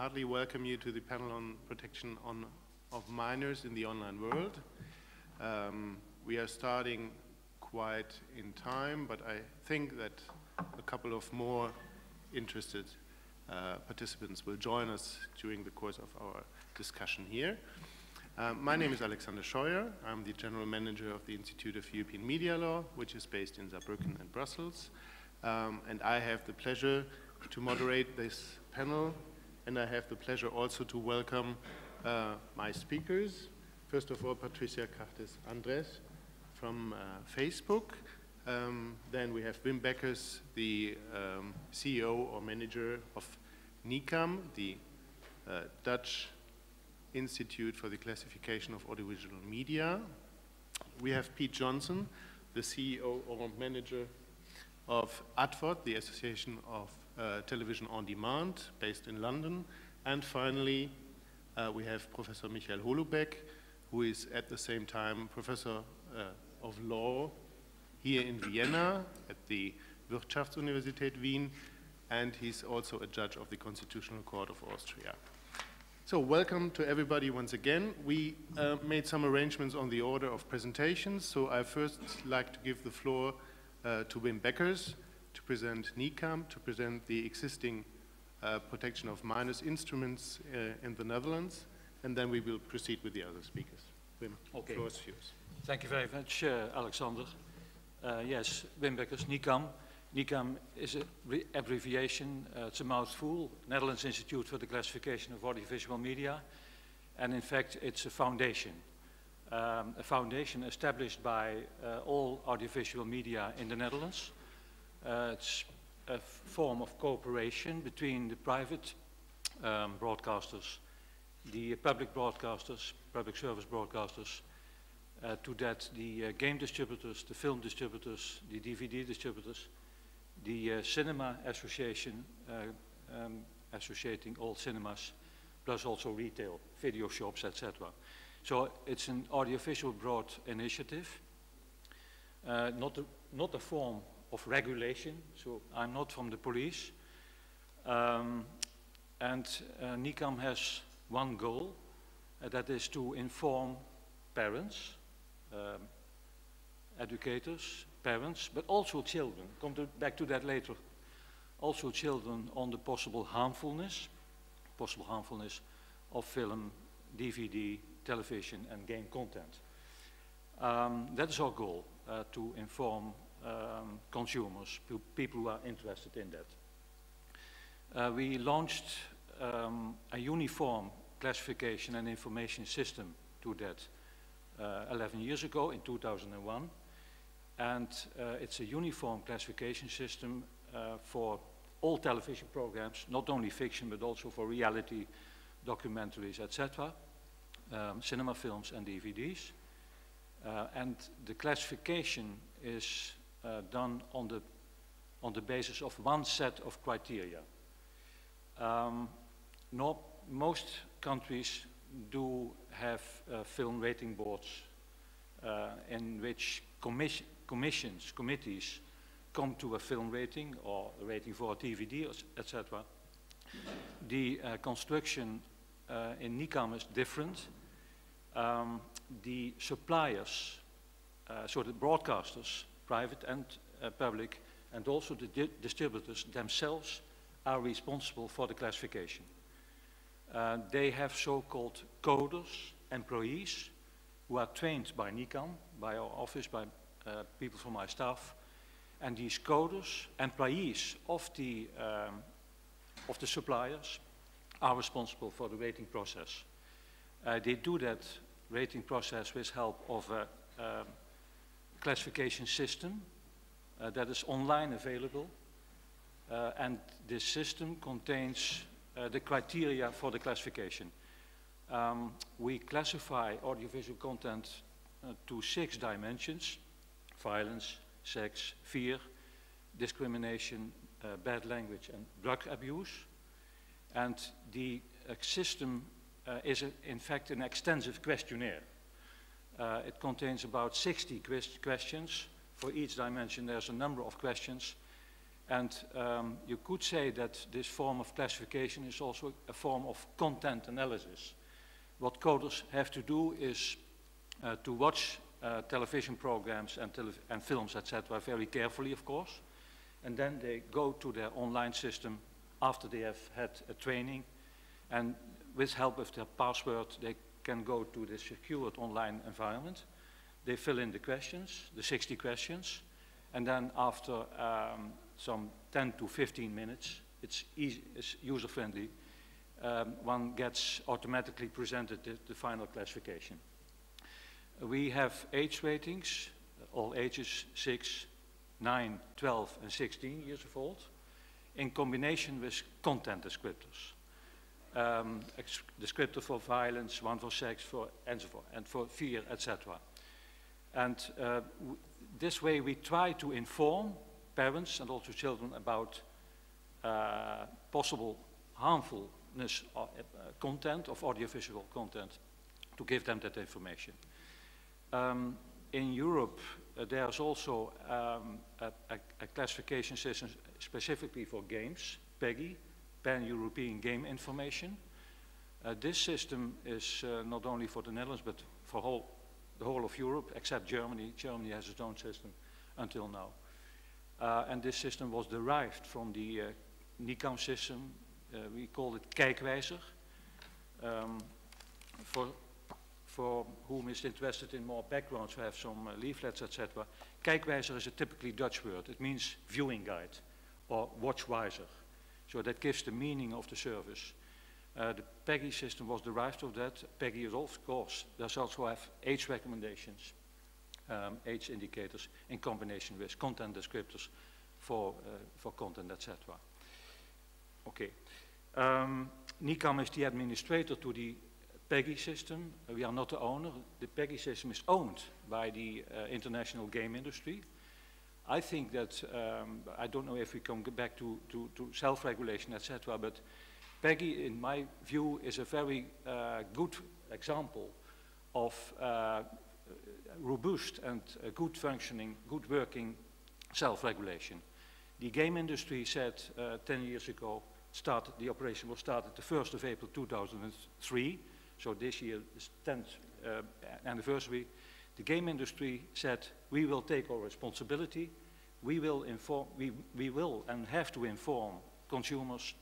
heartily welcome you to the panel on protection of minors in the online world. We are starting quite in time, but I think that a couple of more interested participants will join us during the course of our discussion here. My name is Alexander Scheuer. I'm the General Manager of the Institute of European Media Law, which is based in Saarbrücken and Brussels. And I have the pleasure to moderate this panel, and I have the pleasure also to welcome my speakers. First of all, Patricia Cartes-Andres from Facebook. Then we have Wim Beckers, the CEO or manager of NICAM, the Dutch Institute for the Classification of Audiovisual Media. We have Pete Johnson, the CEO or manager of ADVOD, the Association of Television on Demand, based in London. And finally, we have Professor Michael Holubeck, who is at the same time Professor of Law here in Vienna at the Wirtschaftsuniversität Wien, and he's also a judge of the Constitutional Court of Austria. So welcome to everybody once again. We made some arrangements on the order of presentations, so I first like to give the floor to Wim Beckers to present NICAM, to present the existing protection of minors instruments in the Netherlands, and then we will proceed with the other speakers. Wim, the floor is yours. Thank you very much, Alexander. Yes, Wim Beckers, NICAM. NICAM is an abbreviation, it's a mouthful, Netherlands Institute for the Classification of Audiovisual Media, and in fact it's a foundation established by all audiovisual media in the Netherlands. It's a form of cooperation between the private broadcasters, the public broadcasters, public service broadcasters, to that the game distributors, the film distributors, the DVD distributors, the cinema association associating all cinemas, plus also retail, video shops, etc. So it's an audiovisual broad initiative, not a form of regulation, so I'm not from the police. And NICAM has one goal, that is to inform parents, educators, parents, but also children. Back to that later. Also children on the possible harmfulness of film, DVD, television, and game content. That is our goal, to inform consumers, people who are interested in that. We launched a uniform classification and information system to that 11 years ago in 2001. And it's a uniform classification system for all television programs, not only fiction, but also for reality, documentaries, etc., cinema films and DVDs. And the classification is done on the basis of one set of criteria. Most countries do have film rating boards in which committees come to a film rating or a rating for a DVD, etc. The construction in NICAM is different. The suppliers, so the broadcasters, private and public, and also the distributors themselves are responsible for the classification. They have so-called coders, employees, who are trained by NICAM, by our office, by people from my staff, and these coders, employees of the suppliers, are responsible for the rating process. They do that rating process with help of a classification system that is online available, and this system contains the criteria for the classification. We classify audiovisual content to 6 dimensions: violence, sex, fear, discrimination, bad language, and drug abuse. And the system is in fact an extensive questionnaire. It contains about 60 questions. For each dimension there's a number of questions, And you could say that this form of classification is also a form of content analysis. What coders have to do is to watch television programs and films, etc., very carefully, of course. And then they go to their online system after they have had a training. And with help of their password, they can go to the secured online environment. They fill in the questions, the 60 questions. And then after some 10 to 15 minutes, it's easy, it's user-friendly, one gets automatically presented the final classification. We have age ratings, all ages 6, 9, 12, and 16 years of old, in combination with content descriptors. Descriptor for violence, one for sex, and so forth, and for fear, etc. And this way we try to inform parents and also children about possible harmfulness of content, of audiovisual content, to give them that information. In Europe, there's also a classification system specifically for games, PEGI, Pan-European Game Information. This system is not only for the Netherlands, but for the whole of Europe, except Germany. Germany has its own system until now. And this system was derived from the NICAM system. We call it Kijkwijzer. For whom is interested in more backgrounds, we have some leaflets, etc. Kijkwijzer is a typically Dutch word. It means viewing guide or watchwiser. So that gives the meaning of the service. The PEGI system was derived of that. PEGI is, of course, does also have age recommendations, age indicators in combination with content descriptors for content, etc. Okay. NICAM is the administrator to the PEGI system. We are not the owner. The PEGI system is owned by the international game industry. I think that, I don't know if we can get back to self-regulation, etc., but PEGI, in my view, is a very good example of robust and good functioning, good working self-regulation. The game industry said 10 years ago, the operation was started the 1st of April 2003, so this year is 10th anniversary. The game industry said, we will take our responsibility, we will inform, we will and have to inform consumers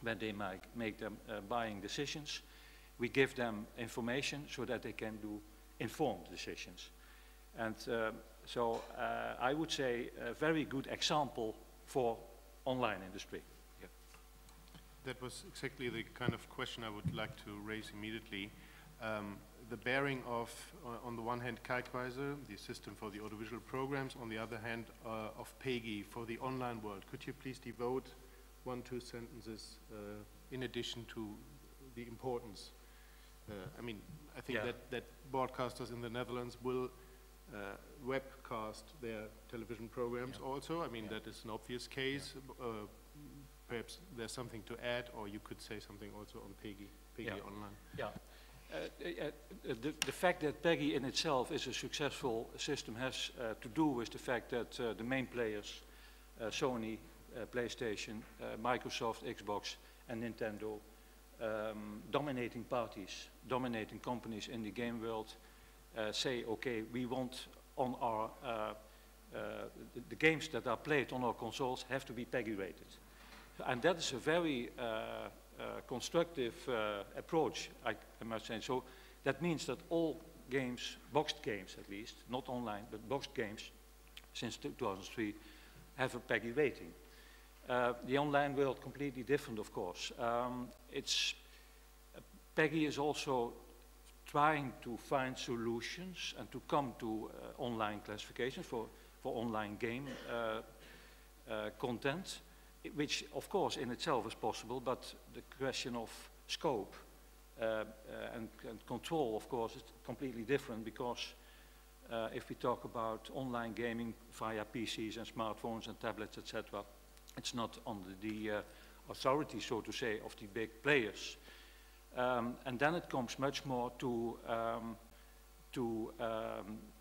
when they make them buying decisions. We give them information so that they can do informed decisions. And so I would say a very good example for online industry. Yeah. That was exactly the kind of question I would like to raise immediately. The bearing of, on the one hand, Kijkwijzer, the system for the audiovisual programs, on the other hand, of PEGI for the online world. Could you please devote 1-2 sentences in addition to the importance? I mean, I think that broadcasters in the Netherlands will webcast their television programs also. I mean, that is an obvious case. Perhaps there's something to add, or you could say something also on PEGI online. Yeah. The fact that PEGI in itself is a successful system has to do with the fact that the main players, Sony, PlayStation, Microsoft, Xbox, and Nintendo, dominating parties, dominating companies in the game world, say, okay, we want on our, the games that are played on our consoles have to be PEGI rated. And that is a very constructive approach, I must say. So that means that all games, boxed games at least, not online, but boxed games, since 2003, have a PEGI rating. The online world completely different, of course. PEGI is also trying to find solutions and to come to online classification for online game content, which of course in itself is possible, but the question of scope and control, of course, is completely different, because if we talk about online gaming via PCs and smartphones and tablets, etc., it's not under the authority, so to say, of the big players. And then it comes much more to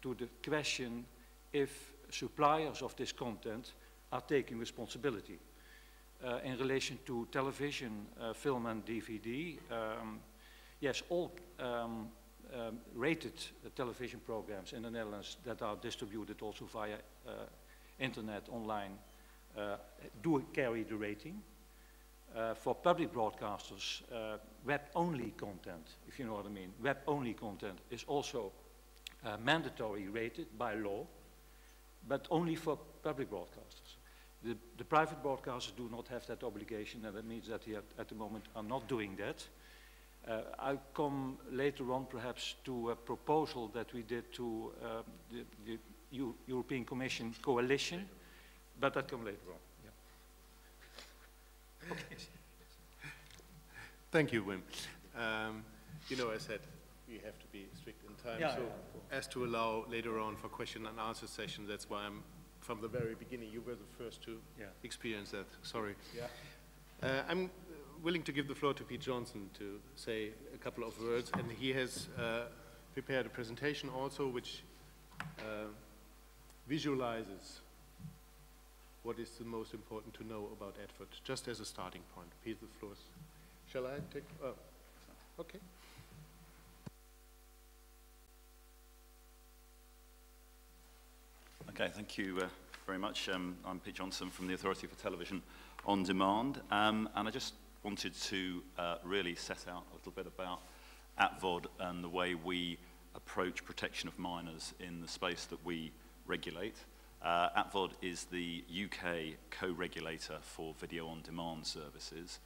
the question if suppliers of this content are taking responsibility. In relation to television, film and DVD, yes, all rated television programs in the Netherlands that are distributed also via internet, online, do carry the rating. For public broadcasters, web-only content, if you know what I mean, web-only content is also mandatory rated by law, but only for public broadcasters. The private broadcasters do not have that obligation, and that means that they at the moment are not doing that. I'll come later on perhaps to a proposal that we did to the European Commission coalition, but that come later on. Yeah. Okay. Thank you, Wim. You know, I said we have to be strict in time, Yeah, so yeah, as to allow later on for question and answer session, that's why I'm, from the very beginning, you were the first to experience that, sorry. Yeah. I'm willing to give the floor to Pete Johnson to say a couple of words, and he has prepared a presentation also which visualizes what is the most important to know about Edward, just as a starting point. Pete, the floor is. Shall I take? Oh, okay. Okay, thank you very much. I'm Pete Johnson from the Authority for Television on Demand, and I just wanted to really set out a little bit about ATVOD and the way we approach protection of minors in the space that we regulate. ATVOD is the UK co-regulator for video on demand services.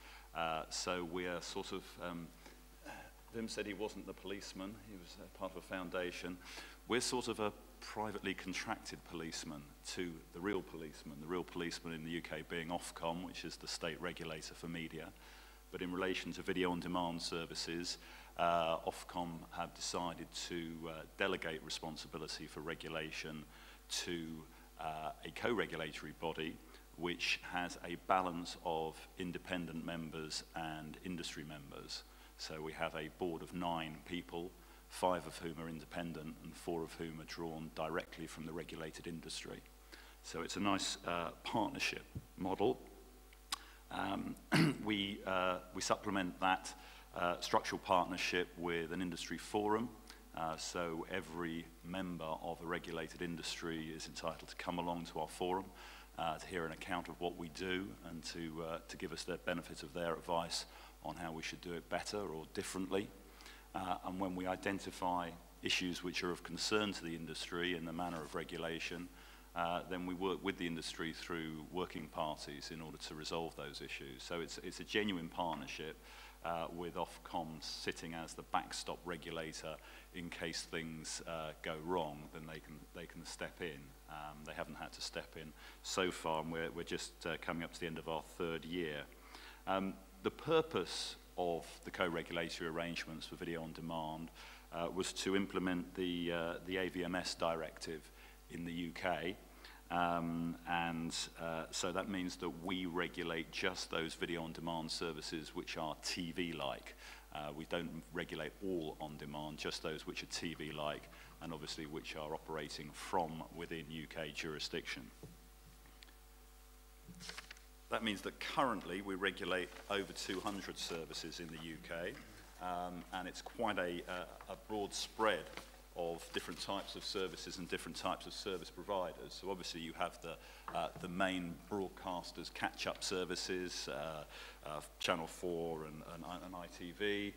So we are sort of, Wim said he wasn't the policeman, he was part of a foundation. We're sort of a privately contracted policeman to the real policeman in the UK being Ofcom, which is the state regulator for media. But in relation to video on demand services, Ofcom have decided to delegate responsibility for regulation to a co-regulatory body which has a balance of independent members and industry members. So we have a board of 9 people, 5 of whom are independent and 4 of whom are drawn directly from the regulated industry. So it's a nice partnership model. We supplement that structural partnership with an industry forum. So every member of a regulated industry is entitled to come along to our forum to hear an account of what we do and to give us the benefit of their advice on how we should do it better or differently. And when we identify issues which are of concern to the industry in the manner of regulation, then we work with the industry through working parties in order to resolve those issues. So it's a genuine partnership with Ofcom sitting as the backstop regulator in case things go wrong, then they can step in. They haven't had to step in so far, and we're just coming up to the end of our 3rd year. The purpose of the co-regulatory arrangements for video on demand was to implement the AVMS directive in the UK. So that means that we regulate just those video on demand services which are TV-like. We don't regulate all on demand, just those which are TV-like and obviously which are operating from within UK jurisdiction. That means that currently we regulate over 200 services in the UK, and it's quite a broad spread of different types of services and different types of service providers. So obviously you have the main broadcasters catch-up services, Channel 4 and ITV.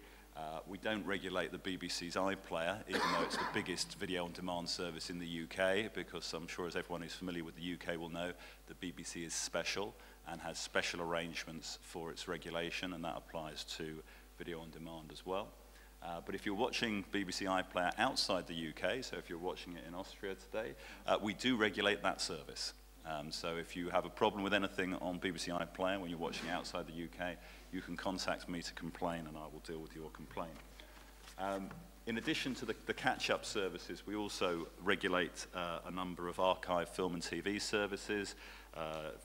We don't regulate the BBC's iPlayer, even though it's the biggest video-on-demand service in the UK, because I'm sure as everyone who's familiar with the UK will know, the BBC is special and has special arrangements for its regulation, and that applies to video-on-demand as well. But if you're watching BBC iPlayer outside the UK, so if you're watching it in Austria today, we do regulate that service. So if you have a problem with anything on BBC iPlayer when you're watching outside the UK, you can contact me to complain and I will deal with your complaint. In addition to the catch-up services, we also regulate a number of archive film and TV services.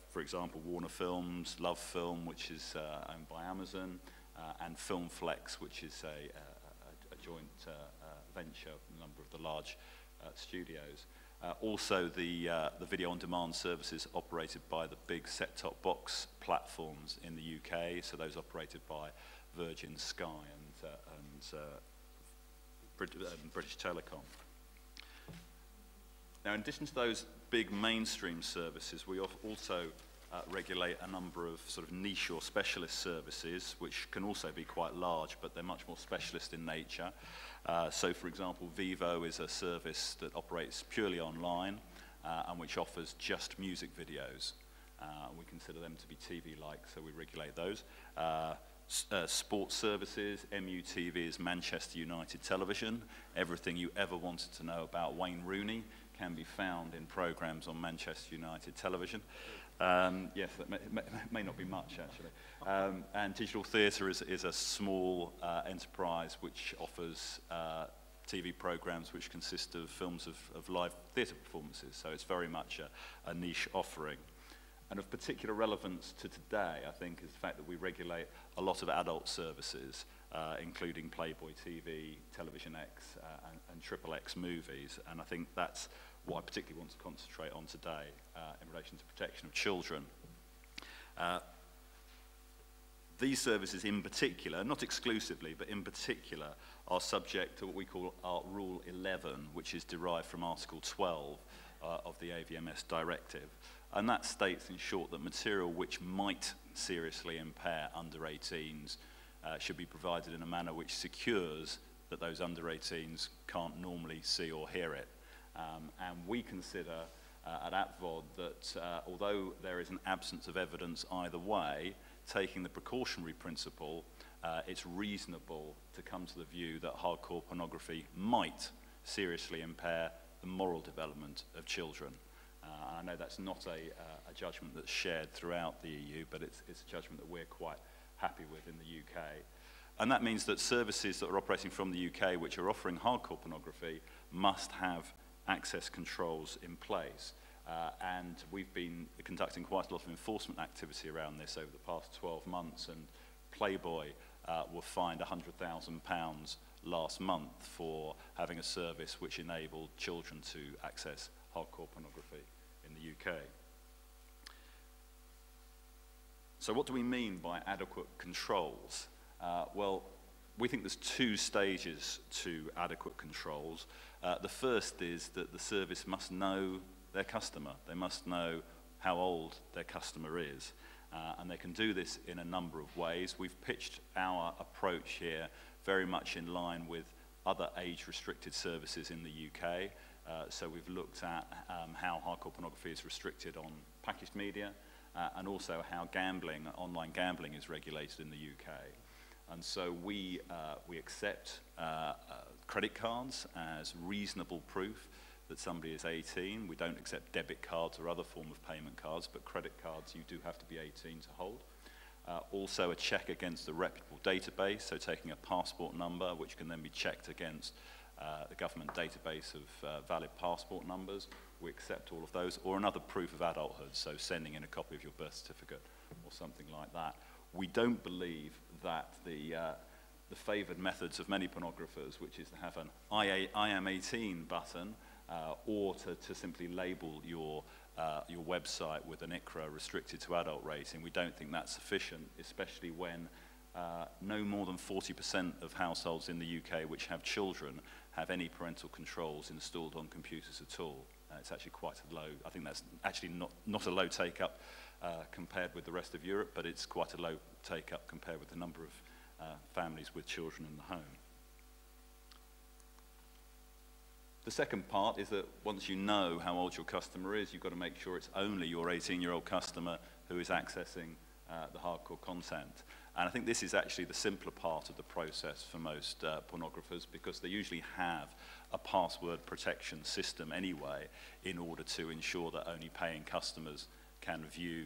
For example, Warner Films, Love Film, which is owned by Amazon, and Filmflex, which is a joint venture, a number of the large studios. Also, the video-on-demand services operated by the big set-top box platforms in the UK, so those operated by Virgin, Sky, and British Telecom. Now, in addition to those big mainstream services, we also regulate a number of sort of niche or specialist services, which can also be quite large, but they're much more specialist in nature. So, for example, Vivo is a service that operates purely online and which offers just music videos. We consider them to be TV-like, so we regulate those. Sports services, MUTV is Manchester United Television. Everything you ever wanted to know about Wayne Rooney can be found in programs on Manchester United Television. Yes, that may not be much, actually. And Digital Theatre is a small enterprise which offers TV programs which consist of films of live theatre performances, so it's very much a niche offering. And of particular relevance to today, I think, is the fact that we regulate a lot of adult services, including Playboy TV, Television X, and XXX movies, and I think that's what I particularly want to concentrate on today in relation to protection of children. These services in particular, not exclusively, but in particular, are subject to what we call our Rule 11, which is derived from Article 12 of the AVMS Directive. And that states, in short, that material which might seriously impair under 18s should be provided in a manner which secures that those under 18s can't normally see or hear it. And we consider at APVOD that although there is an absence of evidence either way, taking the precautionary principle, it's reasonable to come to the view that hardcore pornography might seriously impair the moral development of children. I know that's not a judgment that's shared throughout the EU, but it's a judgment that we're quite happy with in the UK. And that means that services that are operating from the UK which are offering hardcore pornography must have access controls in place. And we've been conducting quite a lot of enforcement activity around this over the past 12 months, and Playboy were fined £100,000 last month for having a service which enabled children to access hardcore pornography in the UK. So what do we mean by adequate controls? Well, we think there's two stages to adequate controls. The first is that the service must know their customer. They must know how old their customer is. And they can do this in a number of ways. We've pitched our approach here very much in line with other age-restricted services in the UK. So we've looked at how hardcore pornography is restricted on packaged media, and also how gambling, online gambling, is regulated in the UK. And so we accept credit cards as reasonable proof that somebody is 18. We don't accept debit cards or other form of payment cards, but credit cards you do have to be 18 to hold. Also a check against a reputable database, so taking a passport number, which can then be checked against the government database of valid passport numbers. We accept all of those, or another proof of adulthood, so sending in a copy of your birth certificate or something like that. We don't believe that the favoured methods of many pornographers, which is to have an I am 18 button, or to simply label your website with an ICRA restricted to adult rating, we don't think that's sufficient, especially when no more than 40% of households in the UK which have children have any parental controls installed on computers at all. It's actually quite a low, I think that's actually not a low take-up compared with the rest of Europe, but it's quite a low take-up compared with the number of families with children in the home. The second part is that once you know how old your customer is, you've got to make sure it's only your 18-year-old customer who is accessing the hardcore content. And I think this is actually the simpler part of the process for most pornographers, because they usually have a password protection system anyway in order to ensure that only paying customers can view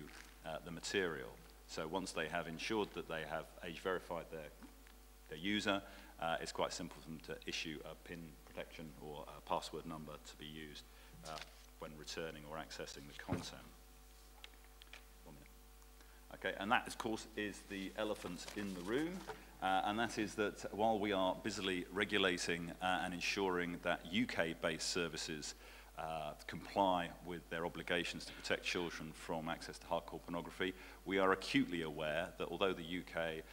the material. So once they have ensured that they have age verified their user, it's quite simple for them to issue a PIN protection or a password number to be used when returning or accessing the content. Okay, and that, of course, is the elephant in the room, and that is that while we are busily regulating and ensuring that UK-based services comply with their obligations to protect children from access to hardcore pornography. We are acutely aware that although the UK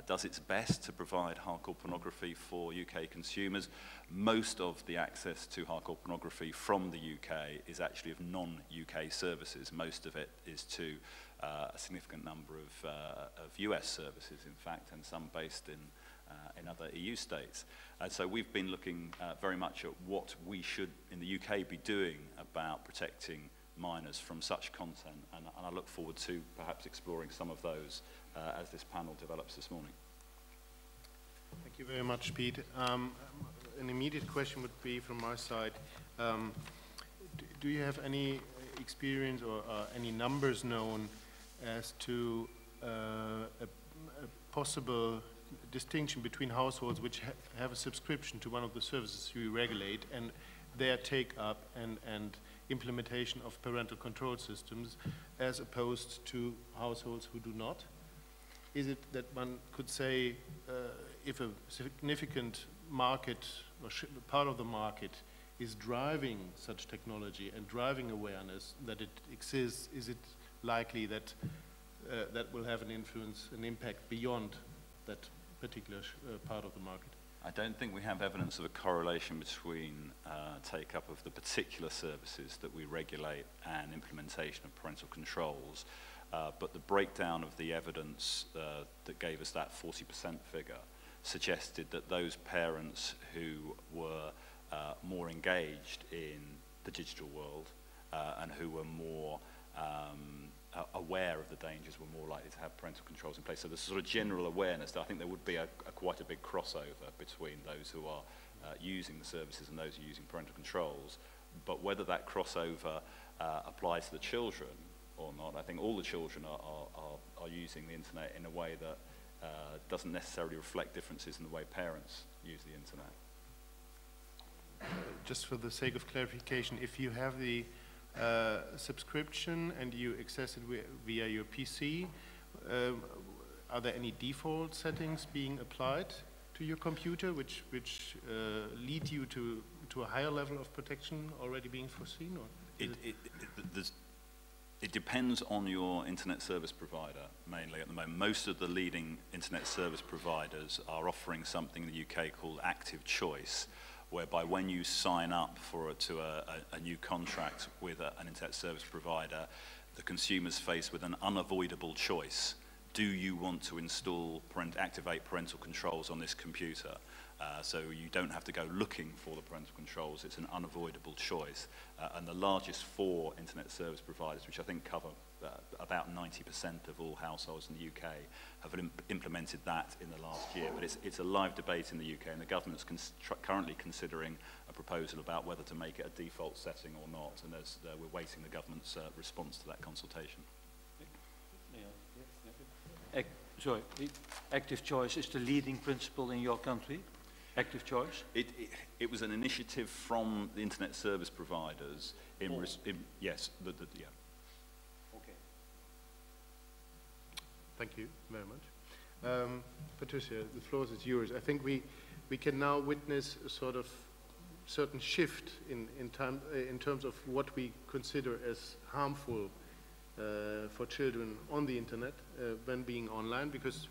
does its best to provide hardcore pornography for UK consumers, most of the access to hardcore pornography from the UK is actually of non-UK services. Most of it is to a significant number of US services, in fact, and some based in other EU states. And so we've been looking very much at what we should, in the UK, be doing about protecting minors from such content, and I look forward to perhaps exploring some of those as this panel develops this morning. Thank you very much, Pete. An immediate question would be from my side. Do you have any experience or any numbers known as to a possible distinction between households which have a subscription to one of the services you regulate and their take-up and implementation of parental control systems as opposed to households who do not? Is it that one could say if a significant market or part of the market is driving such technology and driving awareness that it exists, is it likely that that will have an influence, an impact beyond that particular part of the market? I don't think we have evidence of a correlation between take-up of the particular services that we regulate and implementation of parental controls, but the breakdown of the evidence that gave us that 40% figure suggested that those parents who were more engaged in the digital world and who were more aware of the dangers were more likely to have parental controls in place. So there's sort of general awareness that I think there would be quite a big crossover between those who are using the services and those who are using parental controls. But whether that crossover applies to the children or not, I think all the children are using the internet in a way that doesn't necessarily reflect differences in the way parents use the internet. Just for the sake of clarification, if you have the subscription and you access it via your PC, are there any default settings being applied to your computer which lead you to a higher level of protection already being foreseen? Or it depends on your internet service provider, mainly at the moment. Most of the leading internet service providers are offering something in the UK called active choice, whereby when you sign up to a new contract with an internet service provider, the consumer's faced with an unavoidable choice. Do you want to activate parental controls on this computer? So you don't have to go looking for the parental controls, it's an unavoidable choice. And the largest 4 internet service providers, which I think cover about 90% of all households in the UK, have implemented that in the last year. But it's a live debate in the UK, and the government's currently considering a proposal about whether to make it a default setting or not, and we're waiting the government's response to that consultation. Sorry, active choice is the leading principle in your country? Active choice? It was an initiative from the internet service providers yes, yeah. Okay. Thank you very much. Patricia, the floor is yours. I think we can now witness a sort of certain shift in terms of what we consider as harmful for children on the internet when being online, because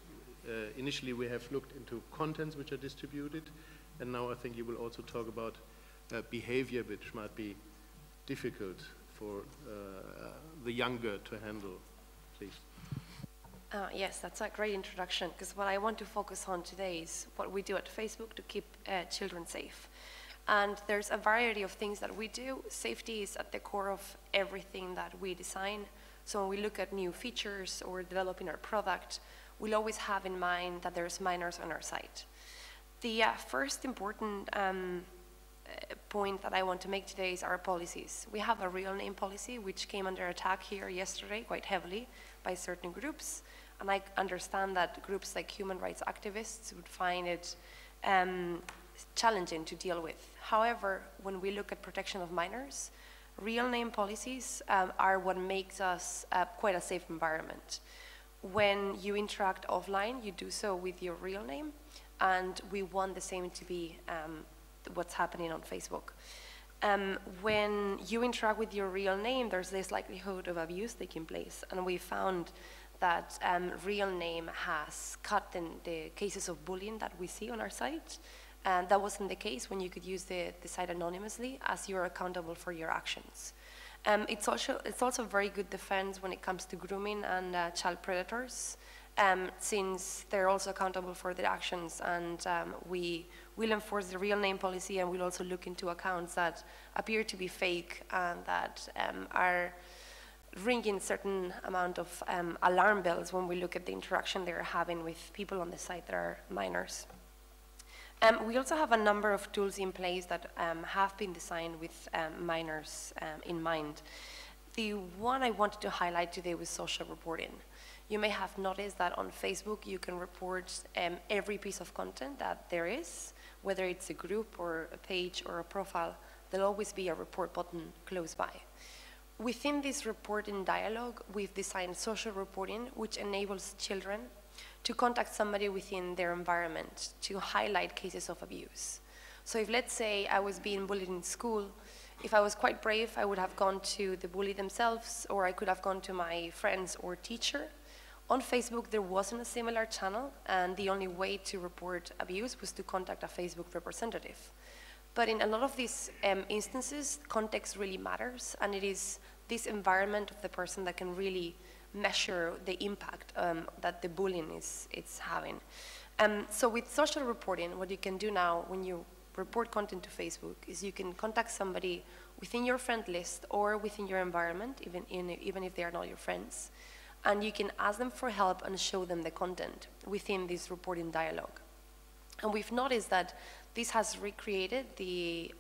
initially we have looked into contents which are distributed, and now I think you will also talk about behavior which might be difficult for the younger to handle. Please. Yes, that's a great introduction, because what I want to focus on today is what we do at Facebook to keep children safe. And there's a variety of things that we do. Safety is at the core of everything that we design. So when we look at new features or developing our product, we'll always have in mind that there's minors on our site. The first important point that I want to make today is our policies. We have a real name policy which came under attack here yesterday quite heavily by certain groups, and I understand that groups like human rights activists would find it challenging to deal with. However, when we look at protection of minors, real name policies are what makes us quite a safe environment. When you interact offline, you do so with your real name, and we want the same to be what's happening on Facebook. When you interact with your real name, there's this likelihood of abuse taking place. And we found that real name has cut in the cases of bullying that we see on our site. And that wasn't the case when you could use the site anonymously, as you're accountable for your actions. It's also a very good defense when it comes to grooming and child predators, since they're also accountable for their actions, and we will enforce the real name policy, and we'll also look into accounts that appear to be fake and that are ringing certain amount of alarm bells when we look at the interaction they're having with people on the site that are minors. We also have a number of tools in place that have been designed with minors in mind. The one I wanted to highlight today was social reporting. You may have noticed that on Facebook you can report every piece of content that there is, whether it's a group or a page or a profile. There'll always be a report button close by. Within this reporting dialogue, we've designed social reporting, which enables children to contact somebody within their environment to highlight cases of abuse. So if, let's say, I was being bullied in school, if I was quite brave, I would have gone to the bully themselves, or I could have gone to my friends or teacher. On Facebook, there wasn't a similar channel, and the only way to report abuse was to contact a Facebook representative. But in a lot of these instances, context really matters, and it is this environment of the person that can really measure the impact that the bullying is having. So with social reporting, what you can do now when you report content to Facebook is you can contact somebody within your friend list or within your environment, even if they are not your friends, and you can ask them for help and show them the content within this reporting dialogue. And we've noticed that this has recreated the,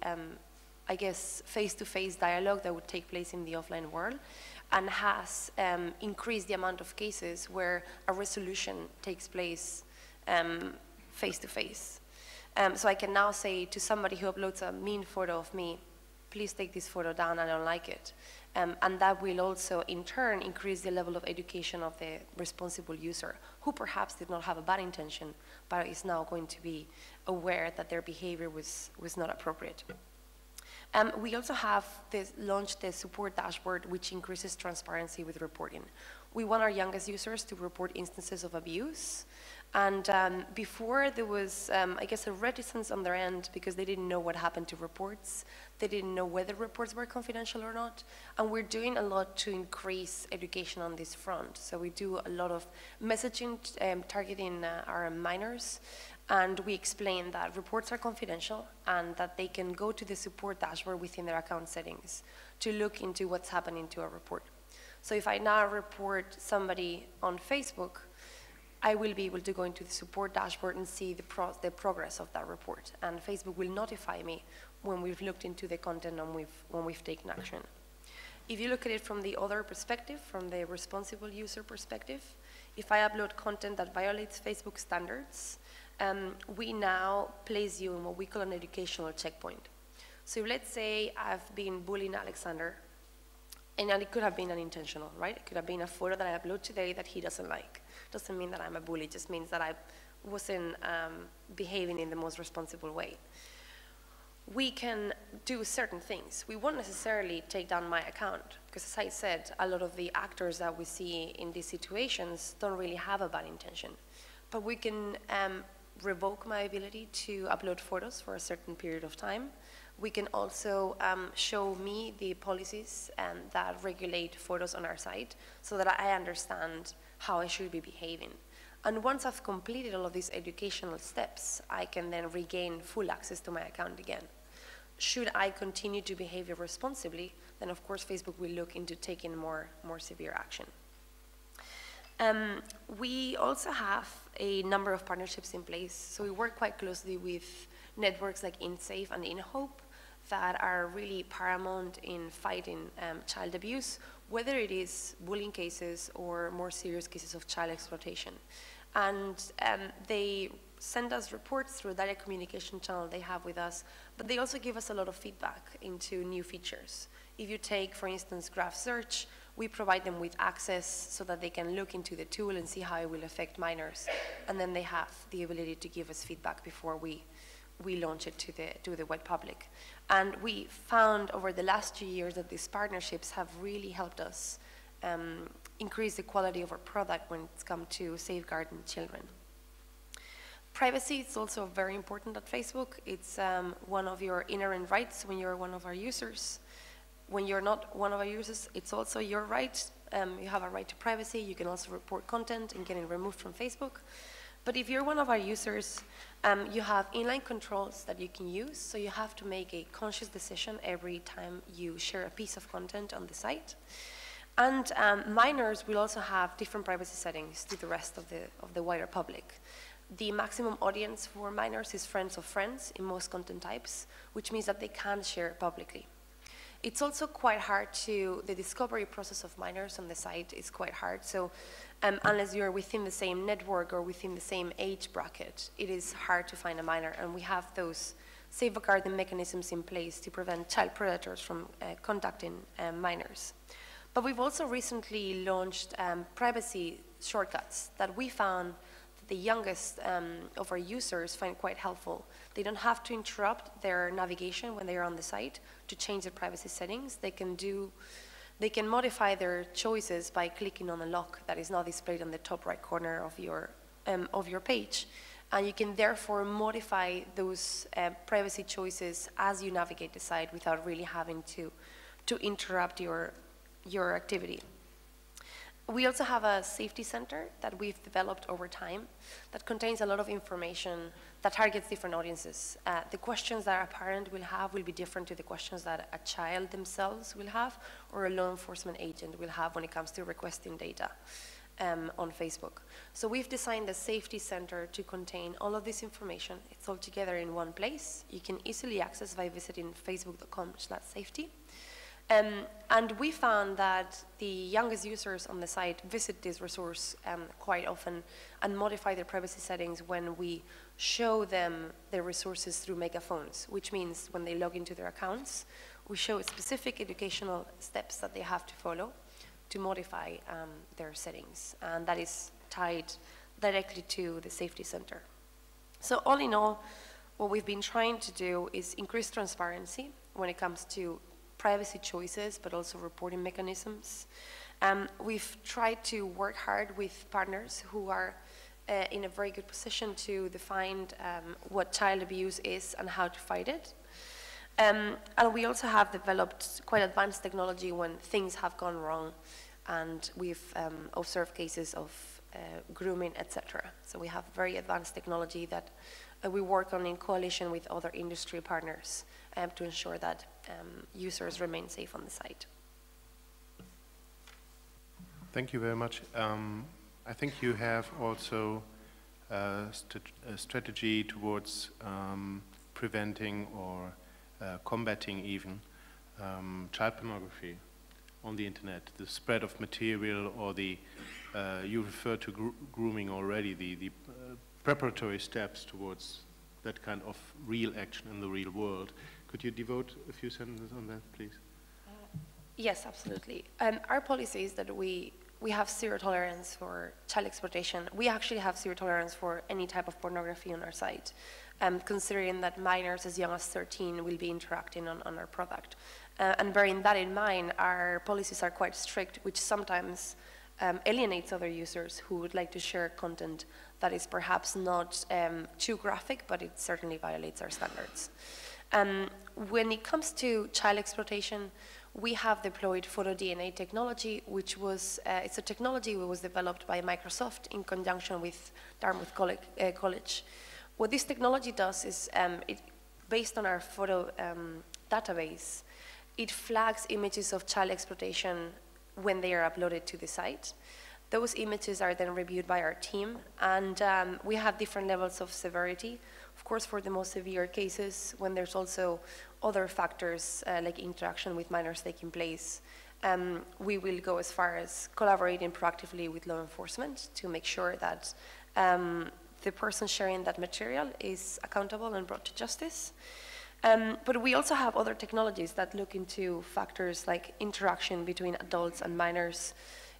I guess, face-to-face dialogue that would take place in the offline world, and has increased the amount of cases where a resolution takes place face-to-face. So I can now say to somebody who uploads a mean photo of me, please take this photo down, I don't like it. And that will also, in turn, increase the level of education of the responsible user, who perhaps did not have a bad intention, but is now going to be aware that their behavior was not appropriate. We also have launched the support dashboard, which increases transparency with reporting. We want our youngest users to report instances of abuse. And before, there was, I guess, a reticence on their end because they didn't know what happened to reports. They didn't know whether reports were confidential or not. And we're doing a lot to increase education on this front. So we do a lot of messaging targeting our minors. And we explain that reports are confidential and that they can go to the support dashboard within their account settings to look into what's happening to a report. So if I now report somebody on Facebook, I will be able to go into the support dashboard and see the progress of that report. And Facebook will notify me when we've looked into the content and when we've taken action. If you look at it from the other perspective, from the responsible user perspective, if I upload content that violates Facebook standards, we now place you in what we call an educational checkpoint. So let's say I've been bullying Alexander, and it could have been unintentional, right? It could have been a photo that I upload today that he doesn't like. Doesn't mean that I'm a bully, it just means that I wasn't behaving in the most responsible way. We can do certain things. We won't necessarily take down my account, because as I said, a lot of the actors that we see in these situations don't really have a bad intention. But we can revoke my ability to upload photos for a certain period of time. We can also show me the policies that regulate photos on our site so that I understand how I should be behaving. And once I've completed all of these educational steps, I can then regain full access to my account again. Should I continue to behave irresponsibly, then of course Facebook will look into taking more severe action. We also have a number of partnerships in place. So we work quite closely with networks like InSafe and InHope that are really paramount in fighting child abuse, whether it is bullying cases or more serious cases of child exploitation. And they send us reports through a direct communication channel they have with us, but they also give us a lot of feedback into new features. If you take, for instance, graph search, we provide them with access so that they can look into the tool and see how it will affect minors. And then they have the ability to give us feedback before we we launch it to the wide public. And we found over the last 2 years that these partnerships have really helped us increase the quality of our product when it's come to safeguarding children. Privacy is also very important at Facebook. It's one of your inherent rights when you're one of our users. When you're not one of our users, it's also your right. You have a right to privacy. You can also report content and get it removed from Facebook. But if you're one of our users, you have inline controls that you can use, so you have to make a conscious decision every time you share a piece of content on the site. And minors will also have different privacy settings to the rest of the wider public. The maximum audience for minors is friends of friends in most content types, which means that they can share publicly. It's also quite hard the discovery process of minors on the site is quite hard, so unless you're within the same network or within the same age bracket, it is hard to find a minor, and we have those safeguarding mechanisms in place to prevent child predators from contacting minors. But we've also recently launched privacy shortcuts that we found the youngest of our users find quite helpful. They don't have to interrupt their navigation when they are on the site to change their privacy settings. They can modify their choices by clicking on a lock that is now displayed on the top right corner of your page. And you can therefore modify those privacy choices as you navigate the site without really having to interrupt your activity. We also have a safety center that we've developed over time that contains a lot of information that targets different audiences. The questions that a parent will have will be different to the questions that a child themselves will have or a law enforcement agent will have when it comes to requesting data on Facebook. So we've designed a safety center to contain all of this information. It's all together in one place. You can easily access by visiting facebook.com/safety. And we found that the youngest users on the site visit this resource quite often and modify their privacy settings when we show them their resources through megaphones, which means when they log into their accounts, we show specific educational steps that they have to follow to modify their settings. And that is tied directly to the safety center. So all in all, what we've been trying to do is increase transparency when it comes to privacy choices, but also reporting mechanisms. We've tried to work hard with partners who are in a very good position to define what child abuse is and how to fight it. And we also have developed quite advanced technology when things have gone wrong, and we've observed cases of grooming, etc. So we have very advanced technology that we work on in coalition with other industry partners to ensure that users remain safe on the site. Thank you very much. I think you have also a strategy towards preventing or combating even child pornography on the internet, the spread of material, or you referred to grooming already, the preparatory steps towards that kind of real action in the real world. Could you devote a few sentences on that, please? Yes, absolutely. Our policy is that we have zero tolerance for child exploitation. We actually have zero tolerance for any type of pornography on our site, considering that minors as young as 13 will be interacting on our product. And bearing that in mind, our policies are quite strict, which sometimes alienates other users who would like to share content that is perhaps not too graphic, but it certainly violates our standards. When it comes to child exploitation, we have deployed photo DNA technology, which was, it's a technology that was developed by Microsoft in conjunction with Dartmouth College. What this technology does is, based on our photo database, it flags images of child exploitation when they are uploaded to the site. Those images are then reviewed by our team, and we have different levels of severity. Of course, for the most severe cases, when there's also other factors like interaction with minors taking place, we will go as far as collaborating proactively with law enforcement to make sure that the person sharing that material is accountable and brought to justice. But we also have other technologies that look into factors like interaction between adults and minors,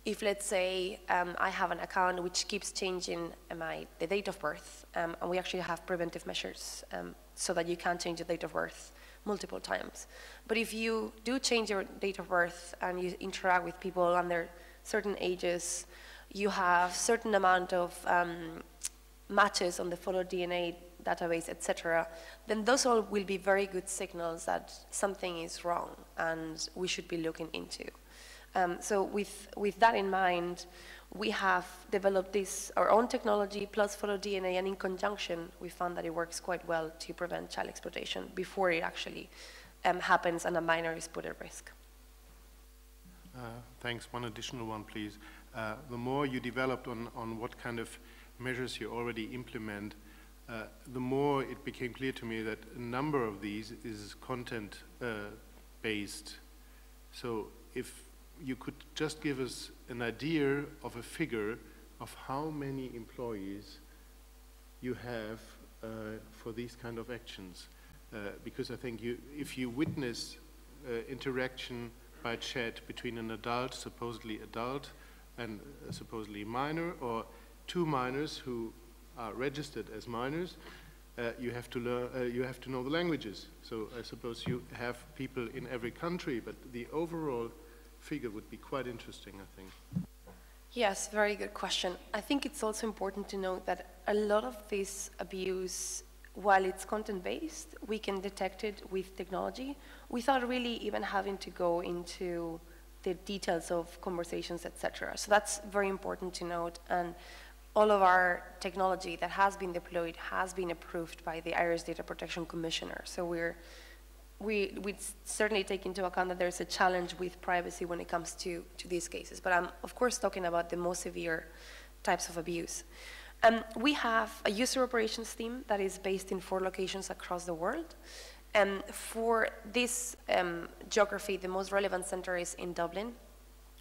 If, let's say, I have an account which keeps changing the date of birth, and we actually have preventive measures so that you can't change the date of birth multiple times. But if you do change your date of birth and you interact with people under certain ages, you have certain amount of matches on the photo DNA database, etc., then those all will be very good signals that something is wrong and we should be looking into. So with that in mind, we have developed our own technology plus photo DNA, and in conjunction, we found that it works quite well to prevent child exploitation before it actually happens and a minor is put at risk. Thanks. One additional one, please. The more you developed on what kind of measures you already implement, the more it became clear to me that a number of these is content-based. So if you could just give us an idea of a figure of how many employees you have for these kind of actions. Because I think if you witness interaction by chat between an adult, supposedly adult, and supposedly minor, or two minors who are registered as minors, you have to learn. You have to know the languages. So I suppose you have people in every country, but the overall figure would be quite interesting, I think. Yes, very good question. I think it's also important to note that a lot of this abuse, while it's content-based, we can detect it with technology without really even having to go into the details of conversations, etc. So that's very important to note. And all of our technology that has been deployed has been approved by the Irish Data Protection Commissioner. So we certainly take into account that there's a challenge with privacy when it comes to these cases. But I'm, of course, talking about the most severe types of abuse. We have a user operations team that is based in 4 locations across the world. For this geography, the most relevant center is in Dublin,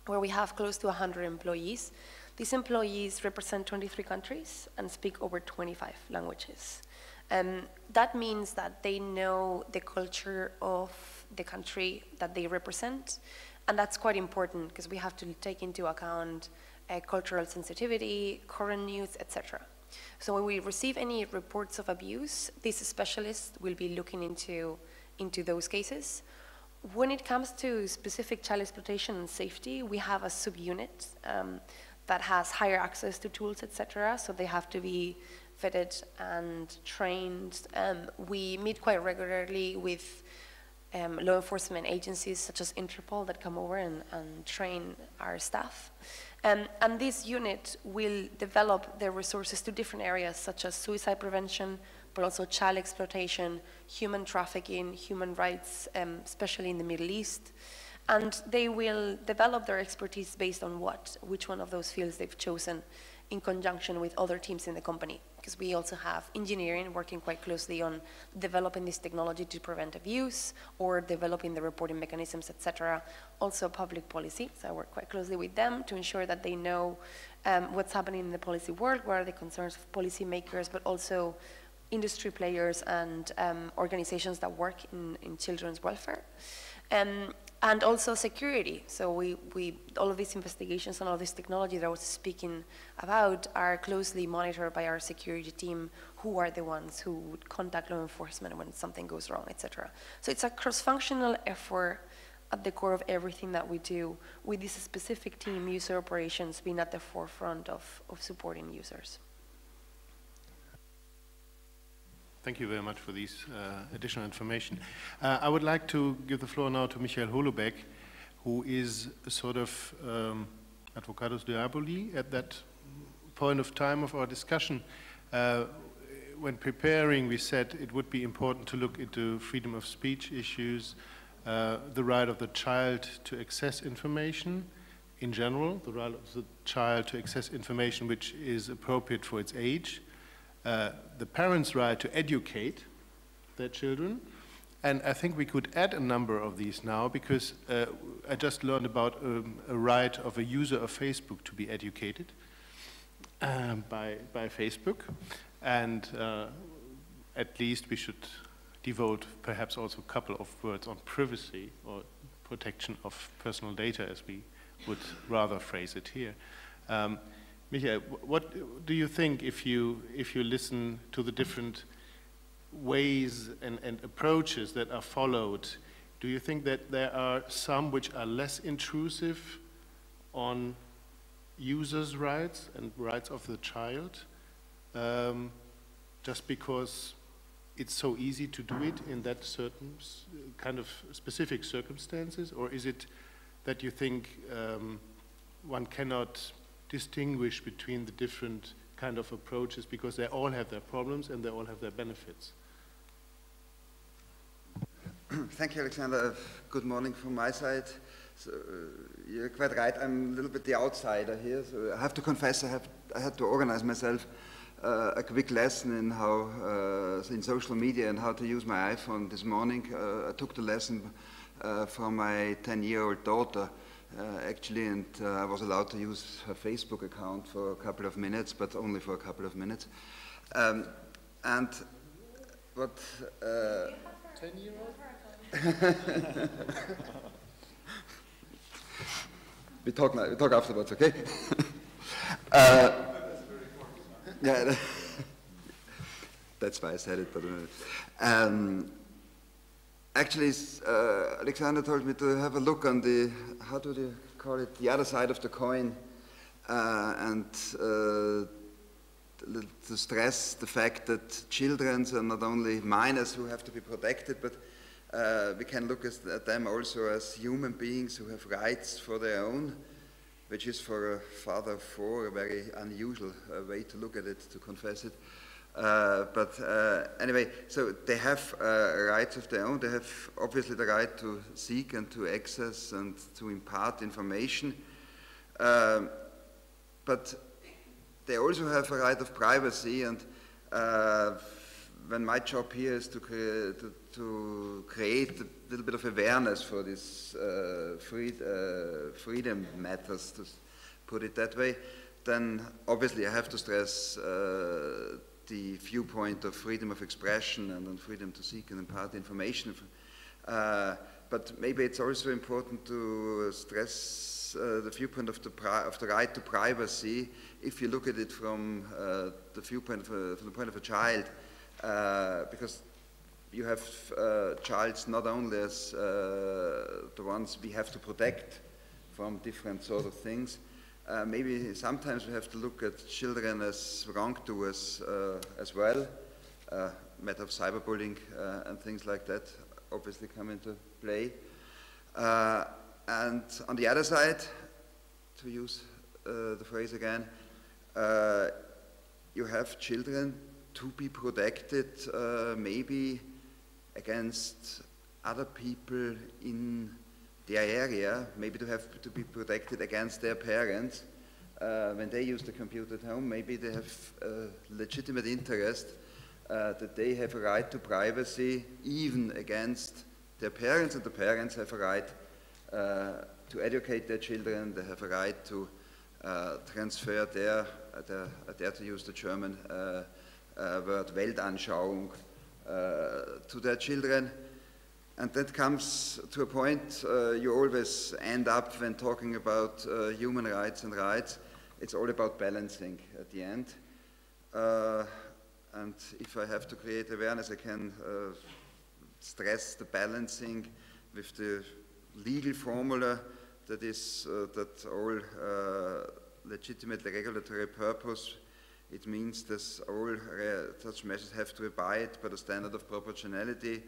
where we have close to 100 employees. These employees represent 23 countries and speak over 25 languages. That means that they know the culture of the country that they represent, and that's quite important because we have to take into account cultural sensitivity, current news, etc. So when we receive any reports of abuse, these specialists will be looking into those cases. When it comes to specific child exploitation and safety, we have a subunit that has higher access to tools, etc. So they have to be vetted and trained. We meet quite regularly with law enforcement agencies such as Interpol that come over and train our staff. And this unit will develop their resources to different areas such as suicide prevention, but also child exploitation, human trafficking, human rights, especially in the Middle East. And they will develop their expertise based on which one of those fields they've chosen in conjunction with other teams in the company. Because we also have engineering working quite closely on developing this technology to prevent abuse or developing the reporting mechanisms, etc. Also public policy, so I work quite closely with them to ensure that they know what's happening in the policy world, what are the concerns of policymakers, but also industry players and organizations that work in children's welfare. And also security. So all of these investigations and all this technology that I was speaking about are closely monitored by our security team, who are the ones who would contact law enforcement when something goes wrong, etc. So it's a cross-functional effort at the core of everything that we do, with this specific team, user operations, being at the forefront of supporting users. Thank you very much for these additional information. I would like to give the floor now to Michael Holobeck, who is a sort of advocatus diaboli at that point of time of our discussion. When preparing, we said it would be important to look into freedom of speech issues, the right of the child to access information in general, the right of the child to access information which is appropriate for its age, the parents' right to educate their children, and I think we could add a number of these now because I just learned about a right of a user of Facebook to be educated by Facebook, and at least we should devote perhaps also a couple of words on privacy or protection of personal data as we would rather phrase it here. Michael, what do you think if you listen to the different ways and approaches that are followed? Do you think that there are some which are less intrusive on users' rights and rights of the child, just because it's so easy to do it in that certain kind of specific circumstances? Or is it that you think one cannot distinguish between the different kind of approaches because they all have their problems and they all have their benefits? Thank you, Alexander. Good morning from my side. So, you're quite right, I'm a little bit the outsider here, so I have to confess I had to organize myself a quick lesson in how, in social media and how to use my iPhone this morning. I took the lesson from my 10-year-old daughter, actually, and I was allowed to use her Facebook account for a couple of minutes, but only for a couple of minutes. And what... 10-year-old? We talk now. We talk afterwards, okay? Yeah, that's why I said it. But actually, Alexander told me to have a look on the, how do they call it, the other side of the coin, and to stress the fact that children are not only minors who have to be protected, but we can look at them also as human beings who have rights for their own, which is for a father of four a very unusual way to look at it, to confess it. But anyway, so they have rights of their own. They have obviously the right to seek and to access and to impart information. But they also have a right of privacy, and when my job here is to create a little bit of awareness for this freedom matters, to put it that way, then obviously I have to stress the viewpoint of freedom of expression and freedom to seek and impart information. But maybe it's also important to stress the viewpoint of the right to privacy if you look at it from the viewpoint from the point of a child, because you have childs not only as the ones we have to protect from different sort of things. Maybe sometimes we have to look at children as wrongdoers as well. Matter of cyberbullying and things like that obviously come into play. And on the other side, to use the phrase again, you have children to be protected maybe against other people in their area, maybe to have to be protected against their parents. When they use the computer at home, maybe they have a legitimate interest that they have a right to privacy even against their parents, and the parents have a right to educate their children. They have a right to transfer their, I dare to use the German word Weltanschauung, to their children. And that comes to a point you always end up when talking about human rights and rights. It's all about balancing at the end. And if I have to create awareness, I can stress the balancing with the legal formula that is that all legitimate regulatory purpose, it means that all such measures have to abide by the standard of proportionality.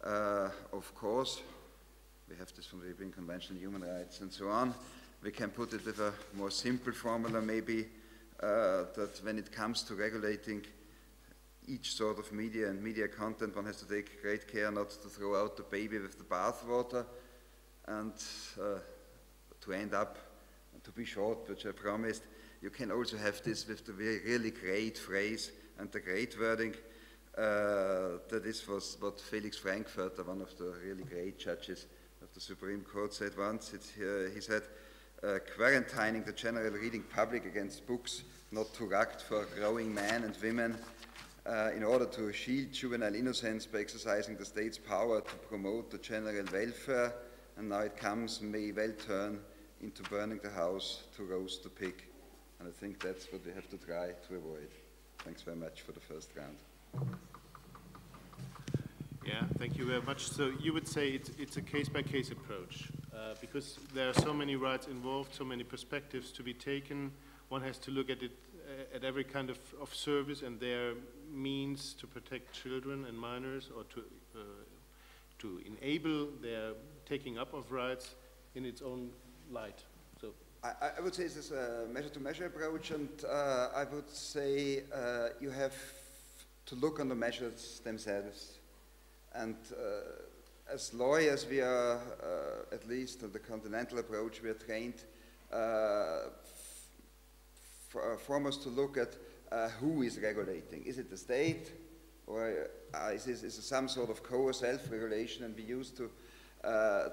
Of course, we have this from the European Convention on Human Rights and so on. We can put it with a more simple formula maybe, that when it comes to regulating each sort of media and media content, one has to take great care not to throw out the baby with the bathwater, and to end up, to be short, which I promised, you can also have this with the really great phrase and the great wording. That was what Felix Frankfurter, one of the really great judges of the Supreme Court, said once. He said, quarantining the general reading public against books not too rugged for growing men and women in order to shield juvenile innocence by exercising the state's power to promote the general welfare, and now it comes, may well turn into burning the house to roast the pig. And I think that's what we have to try to avoid. Thanks very much for the first round. Yeah, thank you very much. So you would say it's a case-by-case approach, because there are so many rights involved, so many perspectives to be taken. One has to look at it, at every kind of service and their means to protect children and minors, or to enable their taking up of rights in its own light. So I would say this is a measure-to-measure approach, and I would say you have to look on the measures themselves. And as lawyers, we are, at least in the continental approach, we are trained foremost to look at who is regulating. Is it the state, or is it some sort of co- or self-regulation? And we used to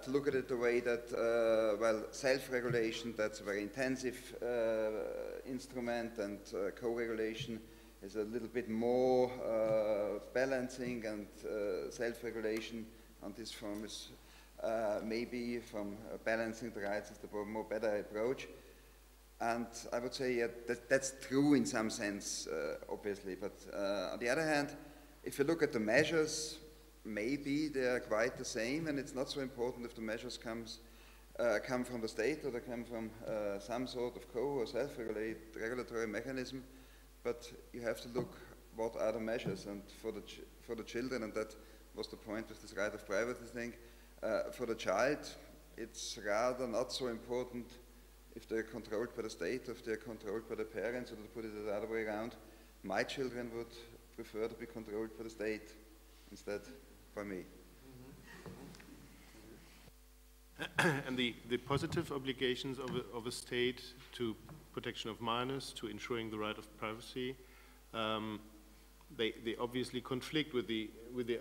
look at it the way that, well, self-regulation, that's a very intensive instrument, and co-regulation is a little bit more balancing, and self-regulation on this form is maybe from balancing the rights is the more better approach. And I would say that's true in some sense, obviously. But on the other hand, if you look at the measures, maybe they are quite the same, and it's not so important if the measures come from the state or they come from some sort of co- or self-regulatory mechanism. But you have to look what are the measures, and for the children, and that was the point with this right of privacy thing. For the child, it's rather not so important if they're controlled by the state, or if they're controlled by the parents, or to put it the other way around. My children would prefer to be controlled by the state instead by me. And the positive obligations of a state to protection of minors, to ensuring the right of privacy, they obviously conflict with the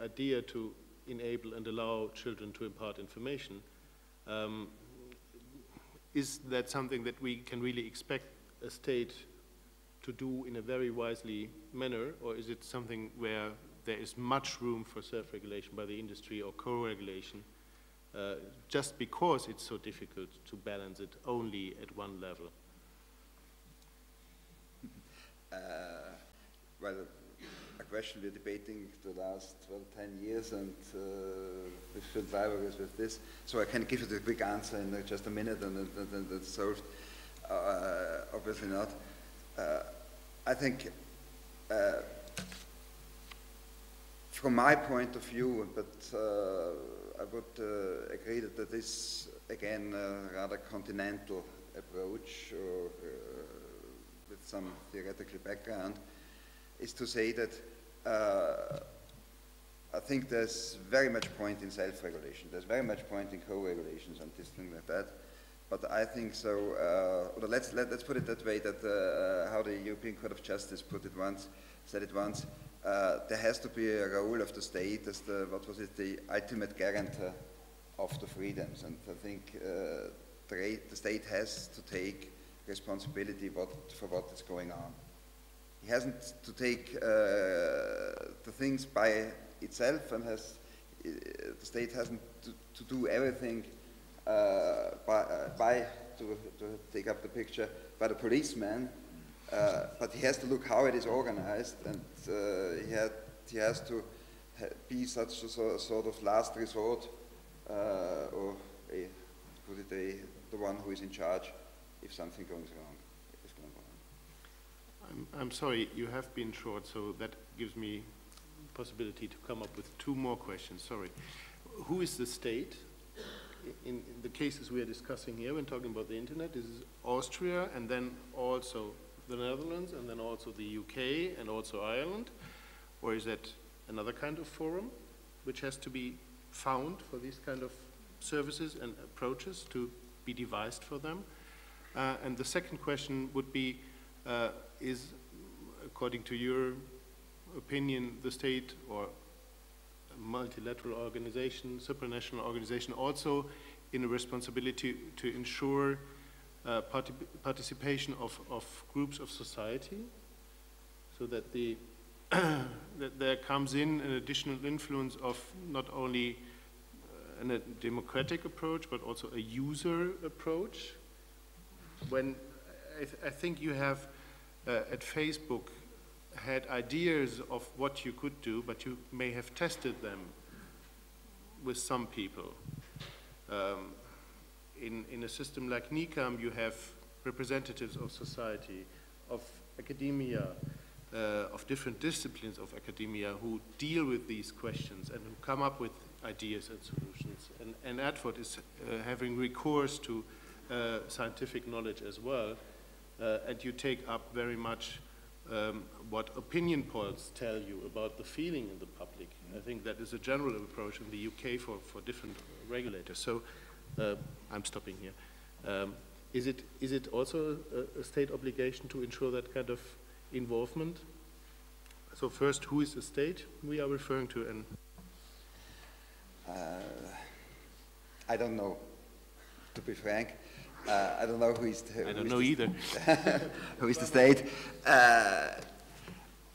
idea to enable and allow children to impart information. Is that something that we can really expect a state to do in a very wisely manner, or is it something where there is much room for self-regulation by the industry or co-regulation, just because it's so difficult to balance it only at one level? Well, a question we're debating the last 10 years, and with Phil Weiber with this, so I can give you the quick answer in just a minute, and then that's solved. Obviously not. I think, from my point of view, but I would agree that this, again, a rather continental approach, or with some theoretical background, is to say that I think there's very much point in self-regulation. There's very much point in co-regulations and this thing like that. But I think so. Let's put it that way. That how the European Court of Justice said it once. There has to be a role of the state as the ultimate guarantor of the freedoms, and I think the state has to take responsibility for what is going on. He hasn't to take the things by itself, and the state hasn't to do everything to take up the picture by the policeman, but he has to look how it is organized, and he has to be such a sort of last resort, or the one who is in charge if something goes wrong. I'm sorry, you have been short, so that gives me the possibility to come up with two more questions. Sorry. Who is the state? In the cases we are discussing here, when talking about the internet, is Austria, and then also the Netherlands, and then also the UK, and also Ireland? Or is that another kind of forum which has to be found for these kind of services and approaches to be devised for them? And the second question would be, is, according to your opinion, the state or a multilateral organization, supranational organization, also in a responsibility to ensure participation of groups of society, so that that there comes in an additional influence of not only a democratic approach, but also a user approach, when I think you have at Facebook had ideas of what you could do, but you may have tested them with some people. In a system like NICAM, you have representatives of society, of academia, of different disciplines of academia who deal with these questions and who come up with ideas and solutions. And ADFOD is having recourse to scientific knowledge as well, and you take up very much what opinion polls tell you about the feeling in the public. I think that is a general approach in the UK for different regulators. So I'm stopping here. Is it also a state obligation to ensure that kind of involvement? So first, who is the state we are referring to? And I don't know, to be frank. I don't know who is the, I don't know either. who is the state.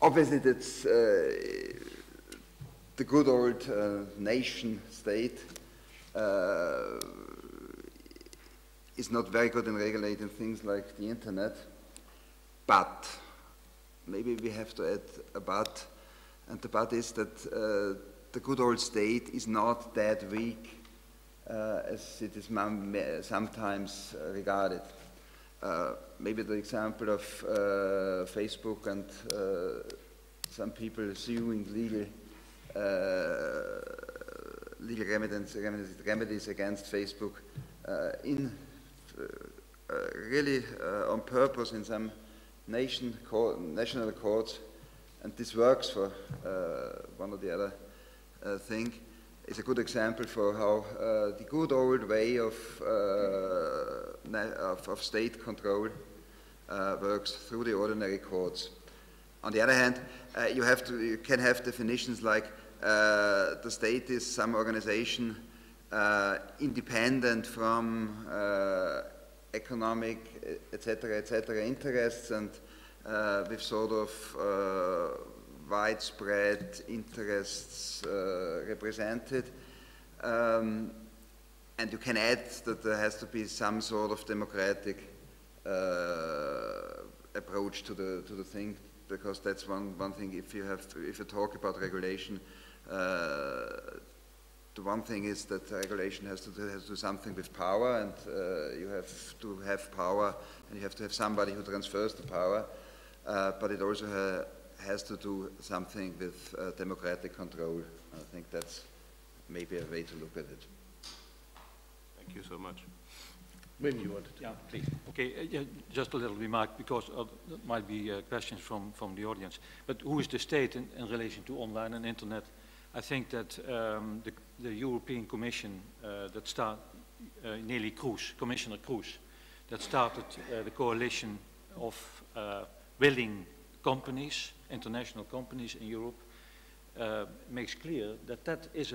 Obviously, that's the good old nation state is not very good in regulating things like the internet, but maybe we have to add a but, and the but is that the good old state is not that weak as it is sometimes regarded. Maybe the example of Facebook and some people suing legal remedies against Facebook really on purpose in some national courts, and this works for one or the other thing. Is a good example for how the good old way of state control works through the ordinary courts. On the other hand, you can have definitions like the state is some organization independent from economic, etc., interests, and with sort of widespread interests represented. And you can add that there has to be some sort of democratic approach to the thing, because that's one thing. If you talk about regulation, the one thing is that regulation has to do something with power, and you have to have power, and you have to have somebody who transfers the power, but it also has to do something with democratic control. I think that's maybe a way to look at it. Thank you so much. Wim, you wanted to? Yeah, please. Okay, just a little remark, because there might be questions from the audience. But who is the state in relation to online and internet? I think that the European Commission that started, Neelie Kroes, Commissioner Kroes, that started the coalition of willing companies, international companies in Europe, makes clear that that is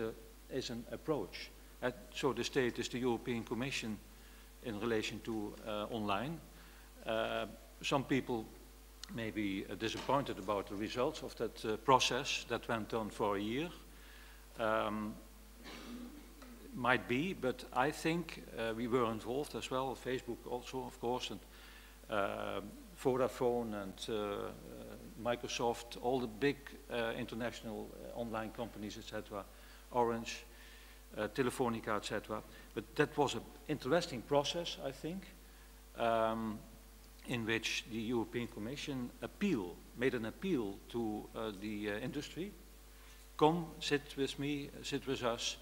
an approach. So the state is the European Commission in relation to online. Some people may be disappointed about the results of that process that went on for a year. Might be, but I think we were involved as well, Facebook also, of course, and Vodafone and Microsoft, all the big international online companies, etc., Orange, Telefonica, etc. But that was an interesting process, I think, in which the European Commission made an appeal to the industry. Come, sit with me, sit with us,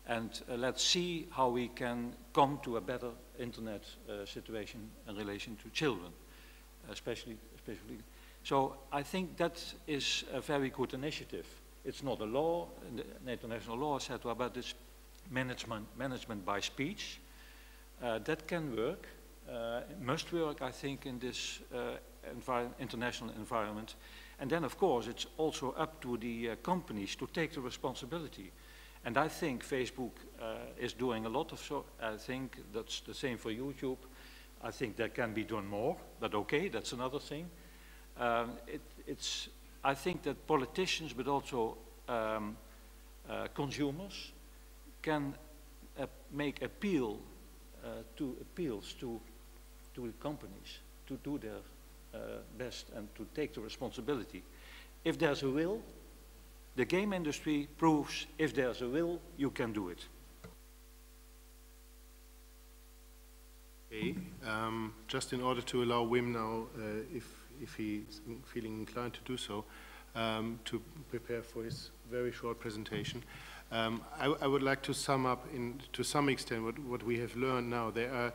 and let's see how we can come to a better internet situation in relation to children, especially. So I think that is a very good initiative. It's not a law, an international law, etc., but it's management by speech. That can work, it must work, I think, in this international environment. And then, of course, it's also up to the companies to take the responsibility. And I think Facebook is doing a lot of so. I think that's the same for YouTube. I think there can be done more, but okay, that's another thing. I think that politicians, but also consumers, can make appeals to to the companies to do their best and to take the responsibility. If there's a will, the game industry proves if there's a will, you can do it. Okay, just in order to allow Wim now, if he's feeling inclined to do so, to prepare for his very short presentation, I would like to sum up to some extent what we have learned now. There are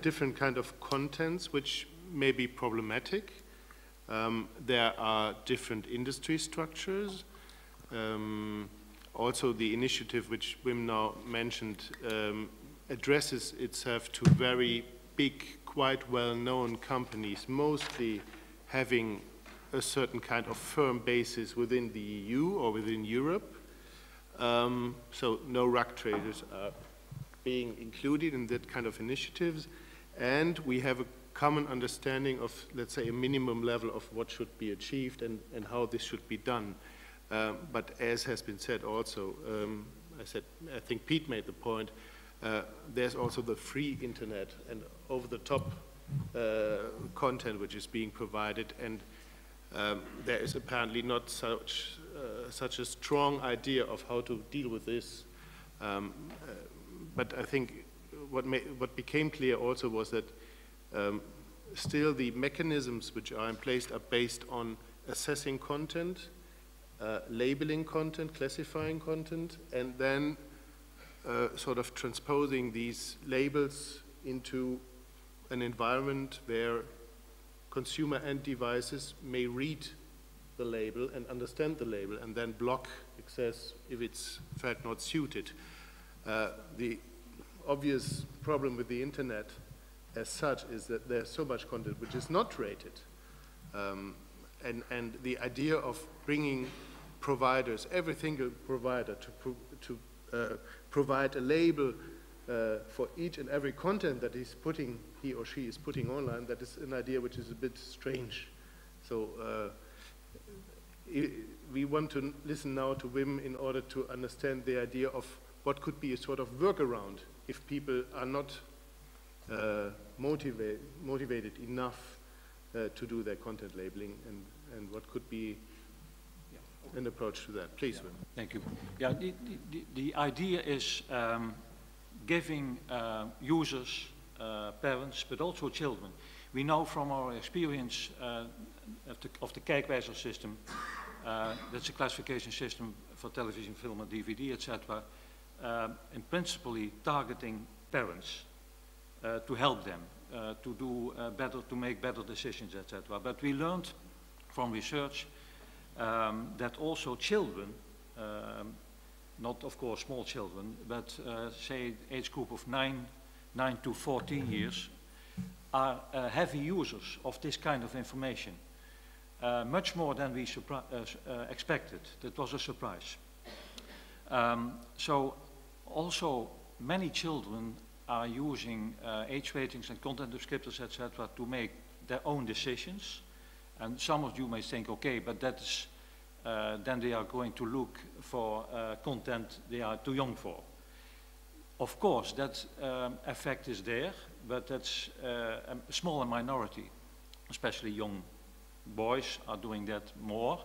different kind of contents which may be problematic. There are different industry structures. Also, the initiative which Wim now mentioned addresses itself to very big, quite well-known companies, mostly having a certain kind of firm basis within the EU or within Europe. So no rug traders are being included in that kind of initiatives. And we have a common understanding of, let's say, a minimum level of what should be achieved and how this should be done. But as has been said also, I think Pete made the point, there's also the free internet and over-the-top content which is being provided, and there is apparently not such a strong idea of how to deal with this. But I think what became clear also was that still the mechanisms which are in place are based on assessing content, labeling content, classifying content, and then sort of transposing these labels into an environment where consumer end devices may read the label and understand the label and then block access if it's in fact not suited. The obvious problem with the internet as such is that there's so much content which is not rated. And the idea of bringing providers, every single provider, to provide a label for each and every content that he or she is putting online, that is an idea which is a bit strange. So we want to listen now to Wim in order to understand the idea of what could be a sort of workaround if people are not motivated enough to do their content labeling, and what could be an approach to that. Please, Wim. Thank you. Yeah, the idea is giving users, parents, but also children. We know from our experience of the Kijkwijzer system, that's a classification system for television, film, and DVD, etc., and principally targeting parents to help them to do better, to make better decisions, etc. But we learned from research that also children, not of course small children, but say age group of 9 to 14 years, are heavy users of this kind of information. Much more than we expected. That was a surprise. So also many children are using age ratings and content descriptors, etc., to make their own decisions. And some of you may think, okay, but that's, then they are going to look for content they are too young for. Of course, that effect is there, but that's a smaller minority, especially young boys are doing that more.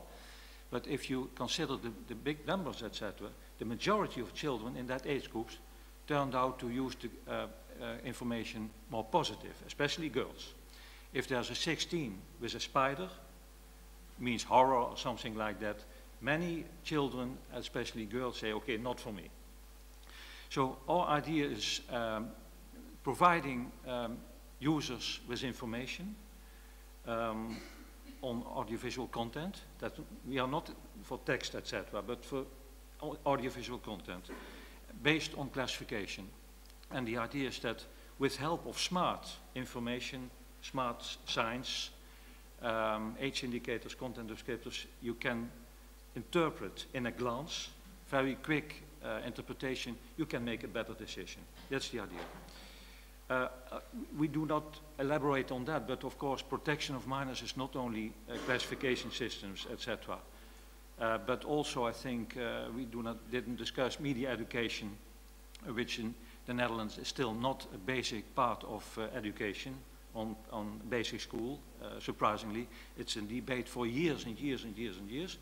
But if you consider the big numbers, etc., the majority of children in that age groups turned out to use the information more positive, especially girls. If there's a 16 with a spider, means horror or something like that, many children, especially girls, say, okay, not for me. So our idea is providing users with information on audiovisual content, that we are not for text, etc., but for audiovisual content based on classification. And the idea is that with help of smart information, smart signs, age indicators, content descriptors, you can interpret in a glance, very quick interpretation, you can make a better decision. That's the idea. We do not elaborate on that, but of course protection of minors is not only classification systems, etc., but also I think we didn't discuss media education, which the Netherlands is still not a basic part of education on basic school, surprisingly. It's a debate for years and years and years and years.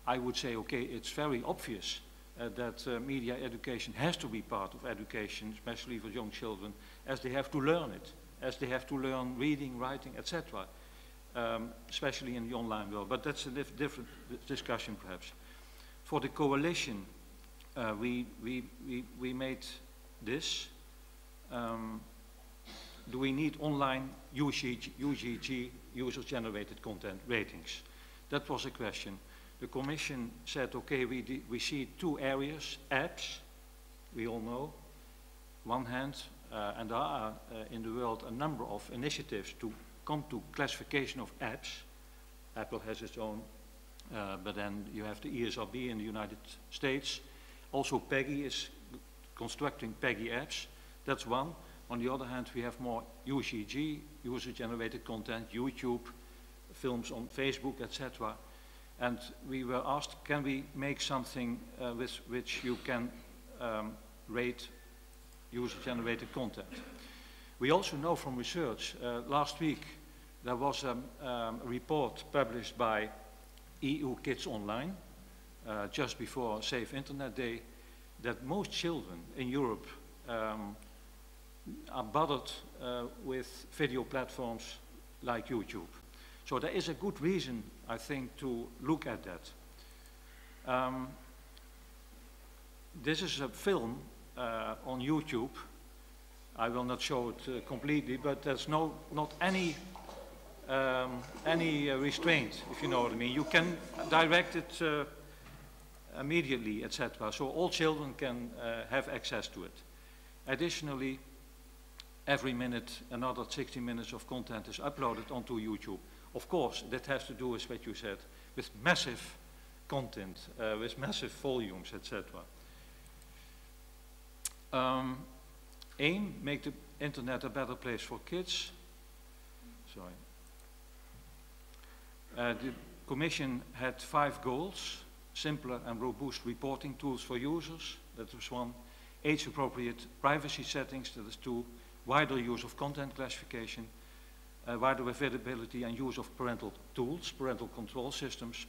I would say, okay, it's very obvious that media education has to be part of education, especially for young children, as they have to learn it, as they have to learn reading, writing, etc., especially in the online world. But that's a different discussion, perhaps. For the coalition, we made this. Do we need online UGG, user-generated content ratings? That was a question. The Commission said, okay, we see two areas, apps, we all know, one hand, and there are in the world a number of initiatives to come to classification of apps. Apple has its own, but then you have the ESRB in the United States. Also PEGI is constructing PEGI apps, that's one. On the other hand, we have more UGG, user-generated content, YouTube, films on Facebook, etc. And we were asked, can we make something with which you can rate user-generated content? We also know from research, last week there was a report published by EU Kids Online, just before Safe Internet Day, that most children in Europe are bothered with video platforms like YouTube. So there is a good reason, I think, to look at that. This is a film on YouTube. I will not show it completely, but there's not any restraint, if you know what I mean. You can direct it immediately, etc. So all children can have access to it. Additionally, every minute, another 60 minutes of content is uploaded onto YouTube. Of course, that has to do with what you said, with massive content, with massive volumes, etc. Aim, make the internet a better place for kids. Sorry. The Commission had 5 goals: simpler and robust reporting tools for users, that was 1. Age-appropriate privacy settings, that is 2. Wider use of content classification, wider availability and use of parental tools, parental control systems,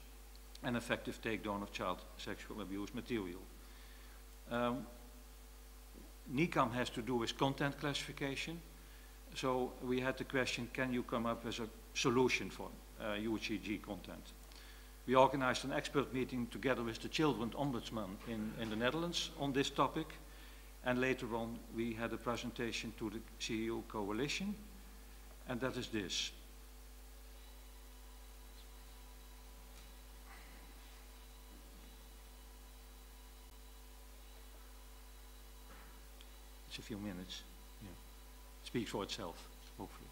and effective takedown of child sexual abuse material. NICAM has to do with content classification. So we had the question, can you come up with a solution for UGG content? We organized an expert meeting together with the Children Ombudsman in the Netherlands on this topic. And later on, we had a presentation to the CEO Coalition, and that is this. It's a few minutes. Yeah. It speaks for itself, hopefully.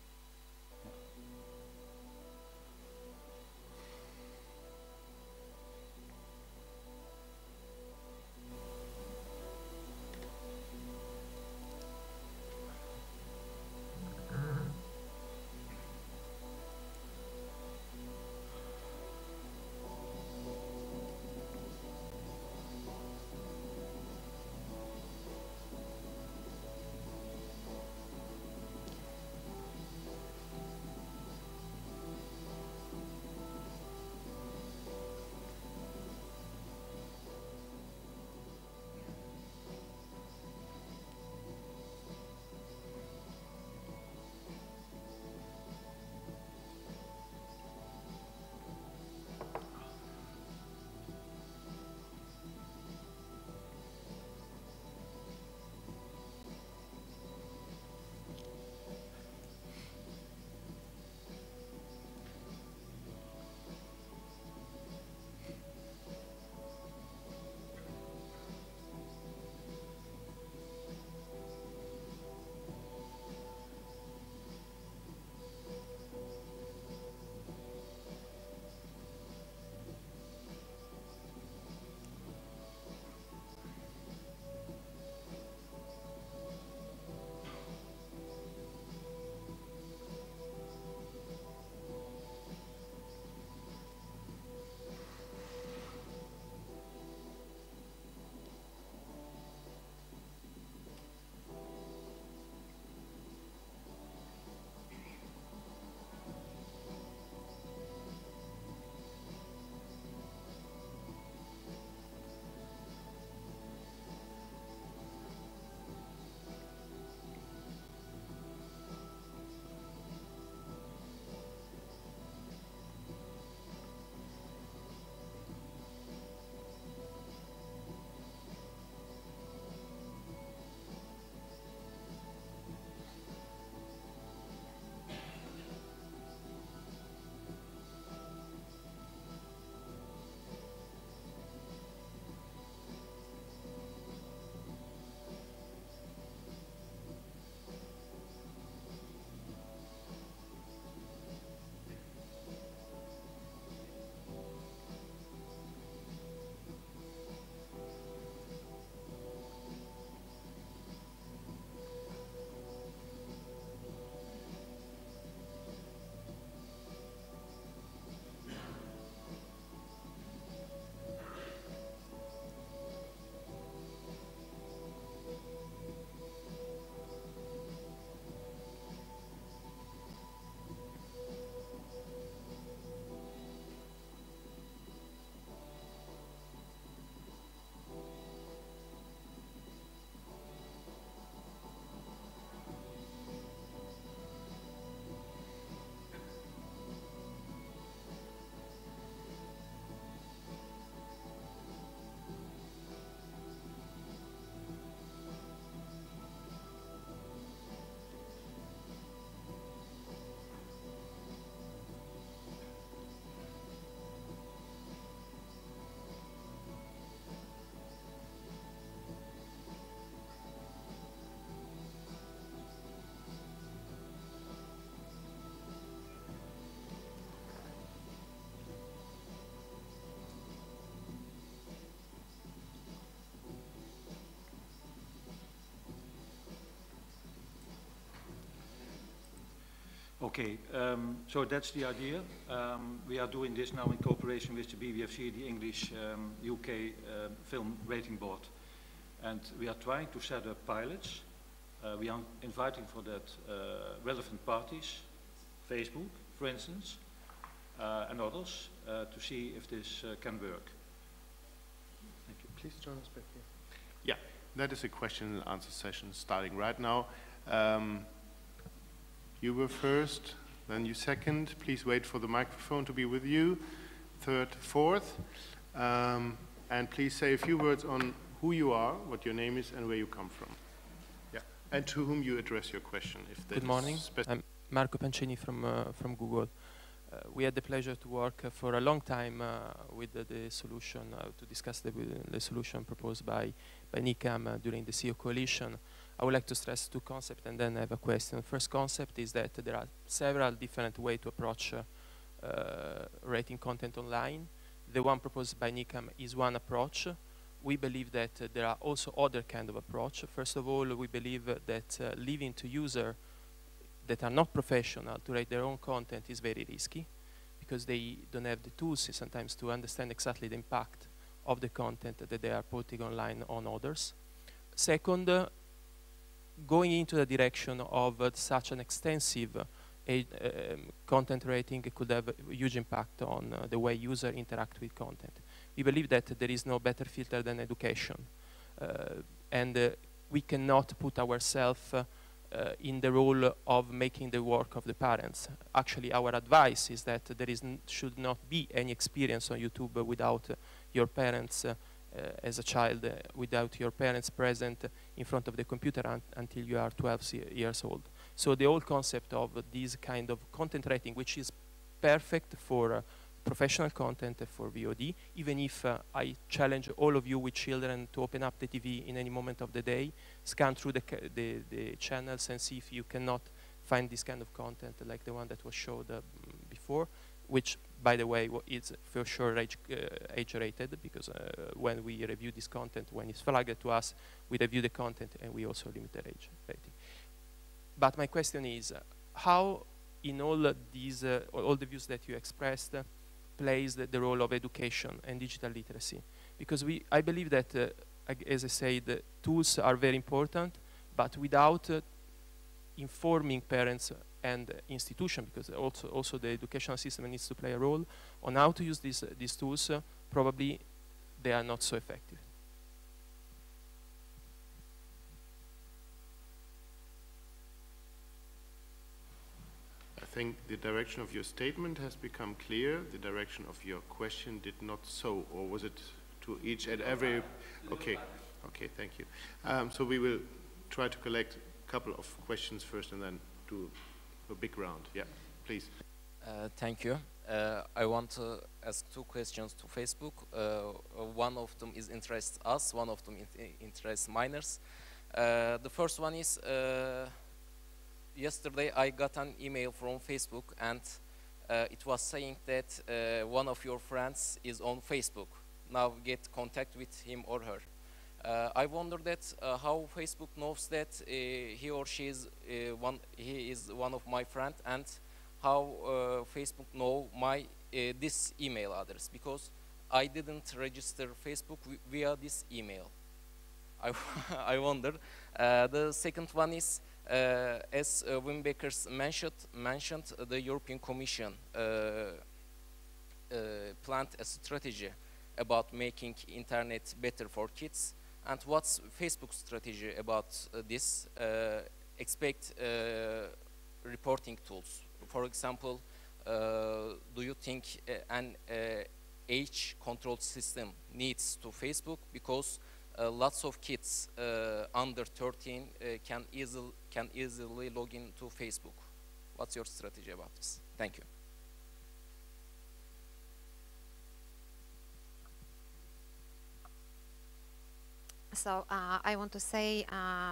Okay, so that's the idea. We are doing this now in cooperation with the BBFC, the English UK Film Rating Board. And we are trying to set up pilots. We are inviting for that relevant parties, Facebook, for instance, and others, to see if this can work. Thank you. Please join us back here. Yeah, that is a question and answer session starting right now. You were first, then you second. Please wait for the microphone to be with you. Third, fourth. And please say a few words on who you are, what your name is, and where you come from. Yeah, and to whom you address your question. If Good morning. I'm Marco Pancini from Google. We had the pleasure to work for a long time with the solution, to discuss the solution proposed by NICAM during the CEO coalition. I would like to stress two concepts and then I have a question. First concept is that there are several different ways to approach rating content online. The one proposed by NICAM is one approach. We believe that there are also other kind of approach. First of all, we believe that leaving to users that are not professional to rate their own content is very risky because they don't have the tools sometimes to understand exactly the impact of the content that they are putting online on others. Second, going into the direction of such an extensive content rating could have a huge impact on the way users interact with content. We believe that there is no better filter than education. And we cannot put ourselves in the role of making the work of the parents. Actually, our advice is that there should not be any experience on YouTube without your parents as a child, without your parents present in front of the computer until you are 12 years old. So the whole concept of this kind of content rating, which is perfect for professional content for VOD, even if I challenge all of you with children to open up the TV in any moment of the day, scan through the channels and see if you cannot find this kind of content like the one that was showed before, which, by the way, is for sure age-rated, because when we review this content, when it's flagged to us, we review the content and we also limit the age rating. But my question is, how in all these, all the views that you expressed, plays the role of education and digital literacy? Because I believe that, as I said, tools are very important, but without informing parents and institution, because also the educational system needs to play a role on how to use these tools, probably they are not so effective. I think the direction of your statement has become clear. The direction of your question did not so, or was it to each and every? Okay, okay, thank you. So we will try to collect a couple of questions first and then do a big round. Yeah, please. Thank you. I want to ask two questions to Facebook. One of them is interests us, one of them interests minors. The first one is, yesterday I got an email from Facebook and it was saying that one of your friends is on Facebook. Now get contact with him or her. I wonder that how Facebook knows that he or she is one of my friends, and how Facebook know my this email address, because I didn't register Facebook via this email. I wonder. The second one is, as Wim Beckers mentioned, the European Commission planned a strategy about making internet better for kids. And what's Facebook's strategy about this? Expect reporting tools. For example, do you think an age control system needs to Facebook? Because lots of kids under 13 can easily log into Facebook. What's your strategy about this? Thank you. So I want to say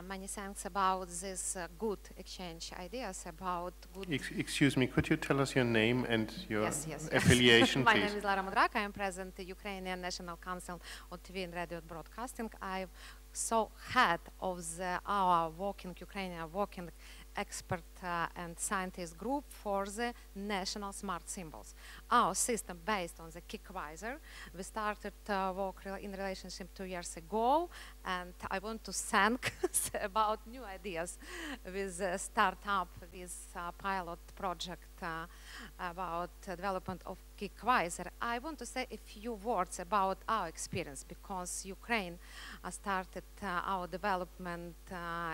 many thanks about this good exchange ideas about good... Excuse me, could you tell us your name and your yes. affiliation, My please? name is Lara Mudrak. I am president of the Ukrainian National Council on TV and Radio Broadcasting. I'm so head of our Ukrainian working expert and scientist group for the national smart symbols. Our system based on the KickWiser. We started work in relationship 2 years ago, and I want to thank about new ideas with startup, with pilot project about development of KickWiser. I want to say a few words about our experience, because Ukraine started our development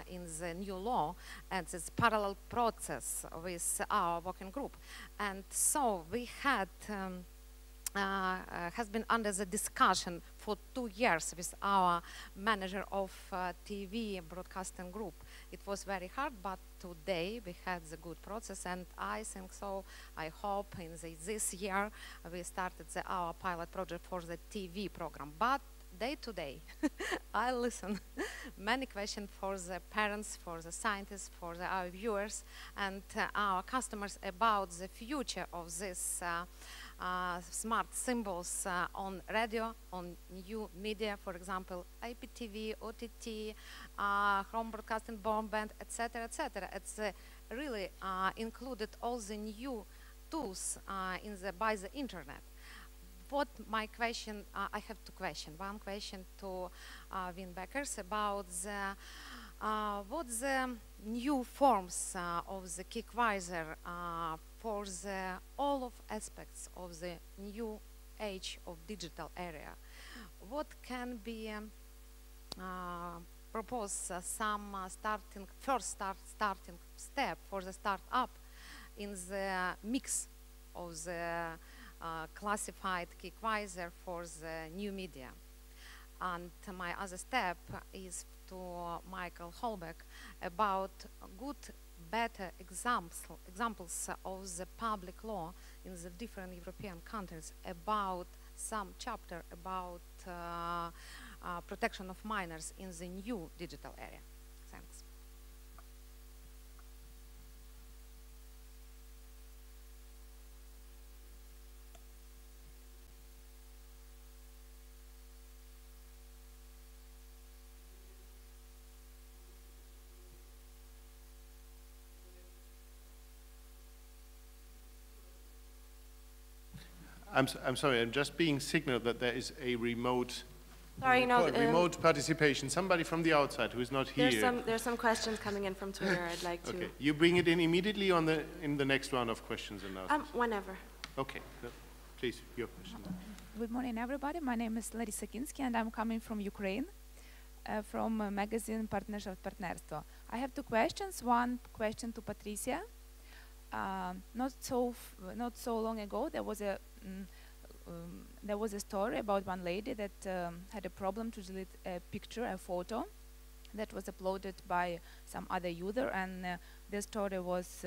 in the new law, and this parallel process with our working group. And so we had has been under the discussion for 2 years with our manager of TV broadcasting group. It was very hard, but today we had the good process, and I think so. I hope in this year we started our pilot project for the TV program. But day to day, I listen many questions for the parents, for the scientists, for our viewers, and our customers about the future of this smart symbols on radio, on new media, for example, IPTV, OTT, home broadcasting, broadband, etc., etc. It's really included all the new tools by the internet. What my question, I have two questions. One question to Wim Beckers about what the new forms of the KickWiser for all of aspects of the new age of digital area. What can be propose some first starting step for the startup in the mix of the classified KickWiser for the new media. And my other step is to Michael Holbeck about good, better examples of the public law in the different European countries about some chapter about protection of minors in the new digital area. Thanks. I'm sorry, I'm just being signaled that there is a remote remote participation. Somebody from the outside who is not here. There's some questions coming in from Twitter. I'd like to. Okay, you bring it in immediately in the next round of questions and answers. Whenever. Okay, please, your question. Good morning, everybody. My name is Larisa Kinsky, and I'm coming from Ukraine, from magazine Partnership Partnerstvo. I have two questions. One question to Patricia. Not so long ago, there was a story about one lady that had a problem to delete a picture, a photo that was uploaded by some other user, and the story was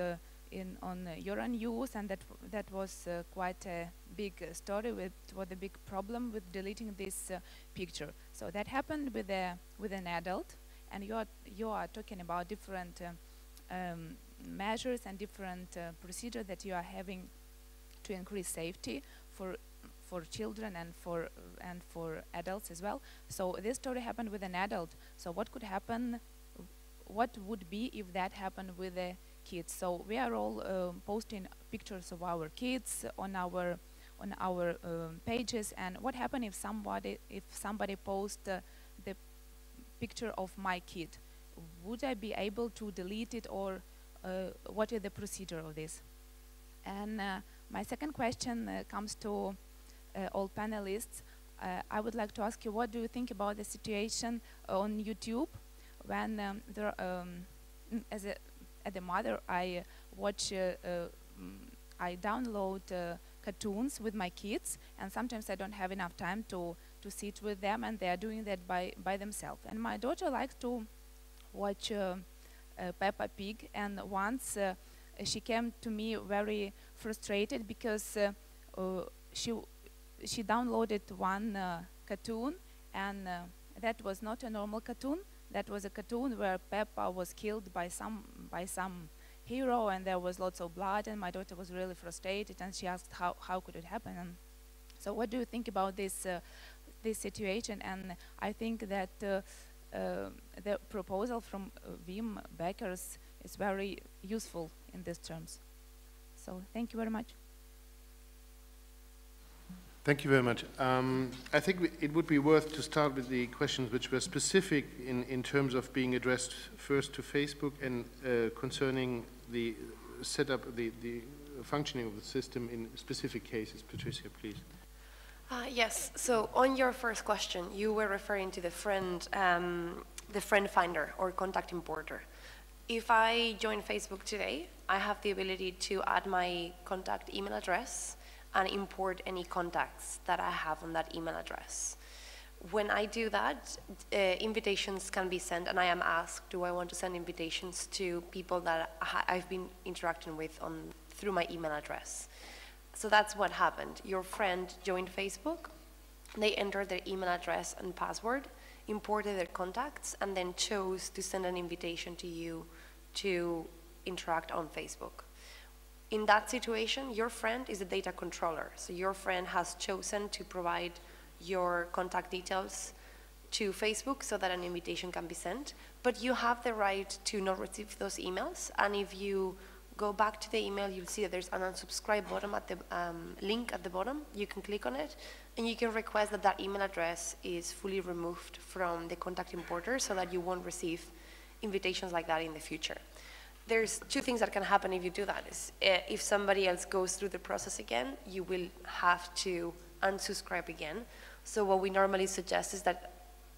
on Euronews, and that was quite a big story with a big problem with deleting this picture. So that happened with an adult, and you are talking about different measures and different procedures that you are having to increase safety for children and for adults as well. So this story happened with an adult. So what could happen? What would be if that happened with the kids? So we are all posting pictures of our kids on our pages. And what happened if somebody posts the picture of my kid? Would I be able to delete it, or what is the procedure of this? And my second question comes to all panelists. I would like to ask you, what do you think about the situation on YouTube when as a mother, I watch, I download cartoons with my kids, and sometimes I don't have enough time to sit with them, and they are doing that by themselves. And my daughter likes to watch Peppa Pig, and once she came to me very frustrated because she downloaded one cartoon, and that was not a normal cartoon. That was a cartoon where Peppa was killed by some hero, and there was lots of blood, and my daughter was really frustrated, and she asked how could it happen. And so what do you think about this situation? And I think that the proposal from Wim Beckers it's very useful in these terms. So thank you very much. Thank you very much. I think it would be worth to start with the questions which were specific in terms of being addressed first to Facebook and concerning the setup, the functioning of the system in specific cases. Patricia, please. Yes, so on your first question, you were referring to the friend finder or contact importer. If I join Facebook today, I have the ability to add my contact email address and import any contacts that I have on that email address. When I do that, invitations can be sent, and I am asked, do I want to send invitations to people that I've been interacting with through my email address? So that's what happened. Your friend joined Facebook, they entered their email address and password, imported their contacts, and then chose to send an invitation to you to interact on Facebook. In that situation, your friend is a data controller. So your friend has chosen to provide your contact details to Facebook so that an invitation can be sent. But you have the right to not receive those emails. And if you go back to the email, you'll see that there's an unsubscribe button at the link at the bottom. You can click on it, and you can request that that email address is fully removed from the contact importer so that you won't receive invitations like that in the future. There's two things that can happen if you do that. If somebody else goes through the process again, you will have to unsubscribe again. So what we normally suggest is that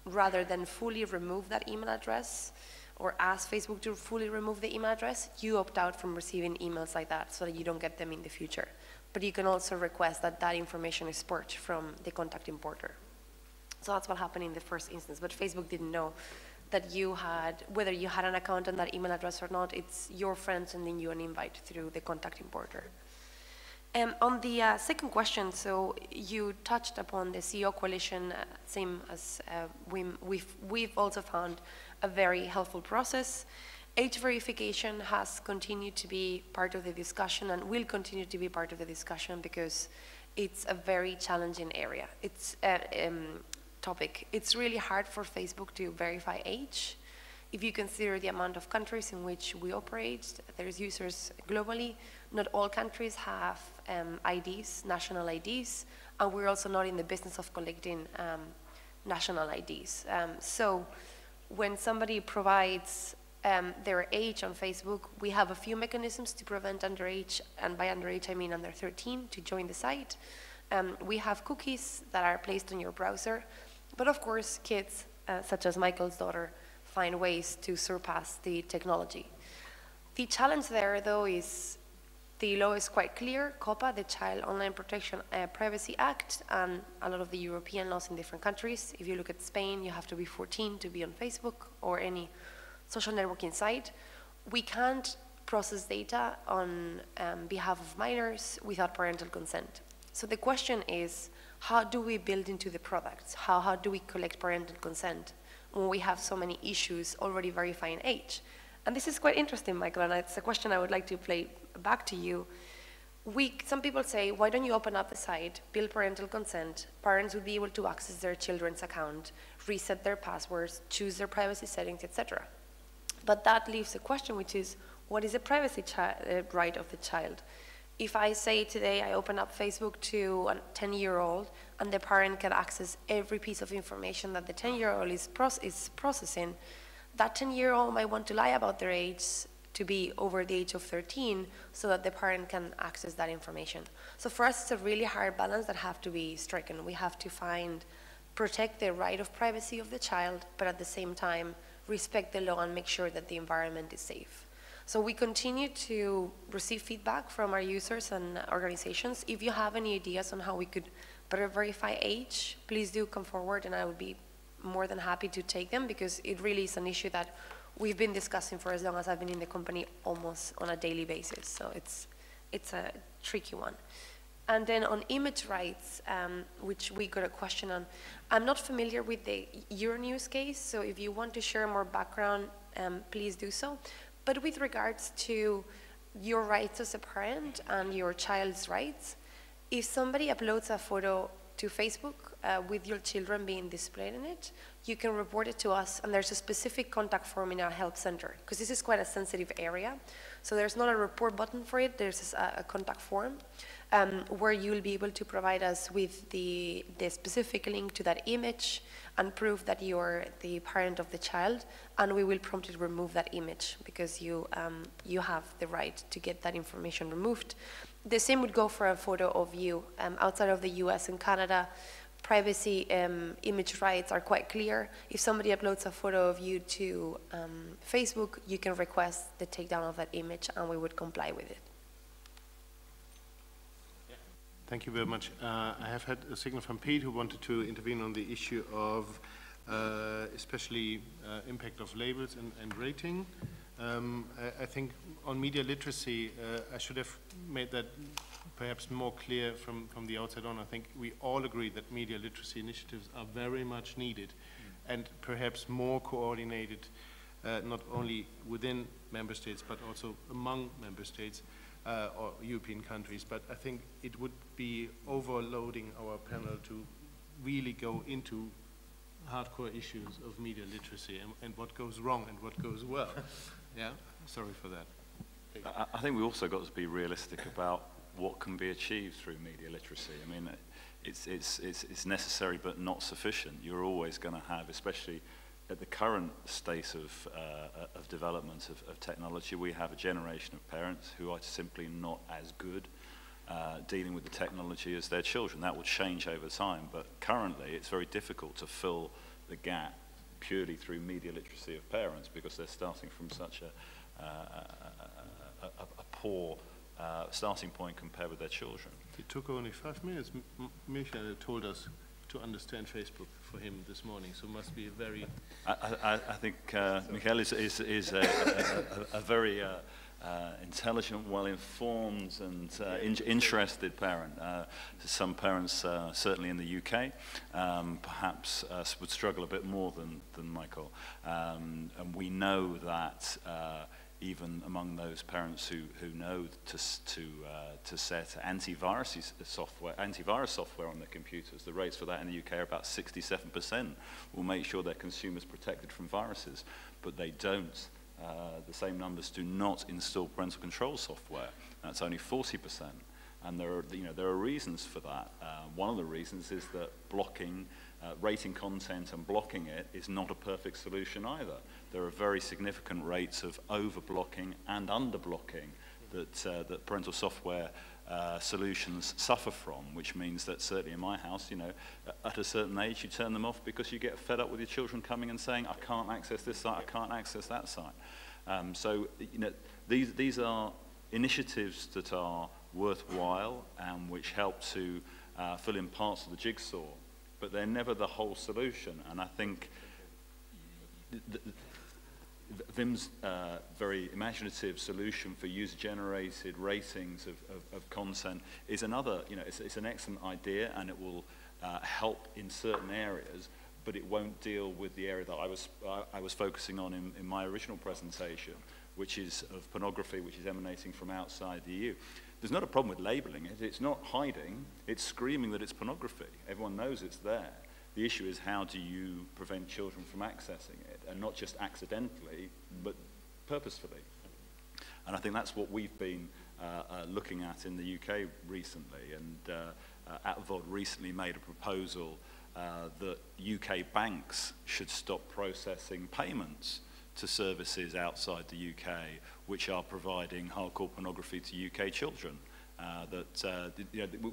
rather than fully remove that email address or ask Facebook to fully remove the email address, you opt out from receiving emails like that so that you don't get them in the future. But you can also request that that information is purged from the contact importer. So that's what happened in the first instance, but Facebook didn't know that whether you had an account on that email address or not. It's your friend sending you an invite through the contact importer. On the second question, so you touched upon the CEO coalition, same as we've also found a very helpful process. Age verification has continued to be part of the discussion and will continue to be part of the discussion because it's a very challenging area. It's topic. It's really hard for Facebook to verify age. If you consider the amount of countries in which we operate, there's users globally. Not all countries have IDs, national IDs, and we're also not in the business of collecting national IDs. So when somebody provides their age on Facebook, we have a few mechanisms to prevent underage, and by underage I mean under 13, to join the site. We have cookies that are placed on your browser. But of course, kids, such as Michael's daughter, find ways to surpass the technology. The challenge there, though, is the law is quite clear. COPPA, the Child Online Protection Privacy Act, and a lot of the European laws in different countries. If you look at Spain, you have to be 14 to be on Facebook or any social networking site. We can't process data on behalf of minors without parental consent. So the question is, how do we build into the products? How do we collect parental consent when we have so many issues already verifying age? And this is quite interesting, Michael, and it's a question I would like to play back to you. Some people say, why don't you open up the site, build parental consent, parents would be able to access their children's account, reset their passwords, choose their privacy settings, etc. But that leaves a question, which is, what is the privacy right of the child? If I say today I open up Facebook to a 10-year-old and the parent can access every piece of information that the 10-year-old is processing, that 10-year-old might want to lie about their age to be over the age of 13 so that the parent can access that information. So for us, it's a really hard balance that have to be stricken. We have to protect the right of privacy of the child, but at the same time, respect the law and make sure that the environment is safe. So we continue to receive feedback from our users and organizations. If you have any ideas on how we could better verify age, please do come forward and I would be more than happy to take them because it really is an issue that we've been discussing for as long as I've been in the company, almost on a daily basis. So it's a tricky one. And then on image rights, which we got a question on, I'm not familiar with the Euronews case, so if you want to share more background, please do so. But with regards to your rights as a parent and your child's rights, if somebody uploads a photo to Facebook, with your children being displayed in it, you can report it to us, and there's a specific contact form in our help center, because this is quite a sensitive area. So there's not a report button for it, there's a contact form where you'll be able to provide us with the specific link to that image and prove that you're the parent of the child, and we will promptly remove that image because you have the right to get that information removed. The same would go for a photo of you. Outside of the US and Canada, privacy image rights are quite clear. If somebody uploads a photo of you to Facebook, you can request the takedown of that image and we would comply with it. Thank you very much. I have had a signal from Pete who wanted to intervene on the issue of especially impact of labels and rating. I think on media literacy, I should have made that perhaps more clear from the outside on. I think we all agree that media literacy initiatives are very much needed and perhaps more coordinated, not only within member states, but also among member states or European countries. But I think it would be overloading our panel to really go into hardcore issues of media literacy and what goes wrong and what goes well. Yeah, sorry for that. I think we also got to be realistic about what can be achieved through media literacy. I mean, it's necessary but not sufficient. You're always going to have, especially at the current state of development of technology, we have a generation of parents who are simply not as good dealing with the technology as their children. That will change over time, but currently it's very difficult to fill the gap purely through media literacy of parents because they're starting from such a poor starting point compared with their children. It took only 5 minutes. Michael told us to understand Facebook for him this morning, so must be a very... I think Michael is a very intelligent, well-informed and interested parent. Some parents, certainly in the UK, perhaps would struggle a bit more than Michael. And we know that even among those parents who know to set antivirus software on their computers, the rates for that in the UK are about 67%. Will make sure their consumers protected from viruses, but they don't. The same numbers do not install parental control software. That's only 40%, and there are reasons for that. One of the reasons is that blocking, rating content and blocking it is not a perfect solution either. There are very significant rates of over-blocking and under-blocking that parental software solutions suffer from, which means that certainly in my house, at a certain age, you turn them off because you get fed up with your children coming and saying, I can't access this site, I can't access that site. So, these are initiatives that are worthwhile and which help to fill in parts of the jigsaw, but they're never the whole solution. And I think Wim's very imaginative solution for user-generated ratings of content is another, it's an excellent idea, and it will help in certain areas, but it won't deal with the area that I was focusing on in my original presentation, which is of pornography, which is emanating from outside the EU. There's not a problem with labeling it. It's not hiding. It's screaming that it's pornography. Everyone knows it's there. The issue is, how do you prevent children from accessing it, and not just accidentally, but purposefully? And I think that's what we've been looking at in the UK recently, and ATVOD recently made a proposal that UK banks should stop processing payments to services outside the UK which are providing hardcore pornography to UK children.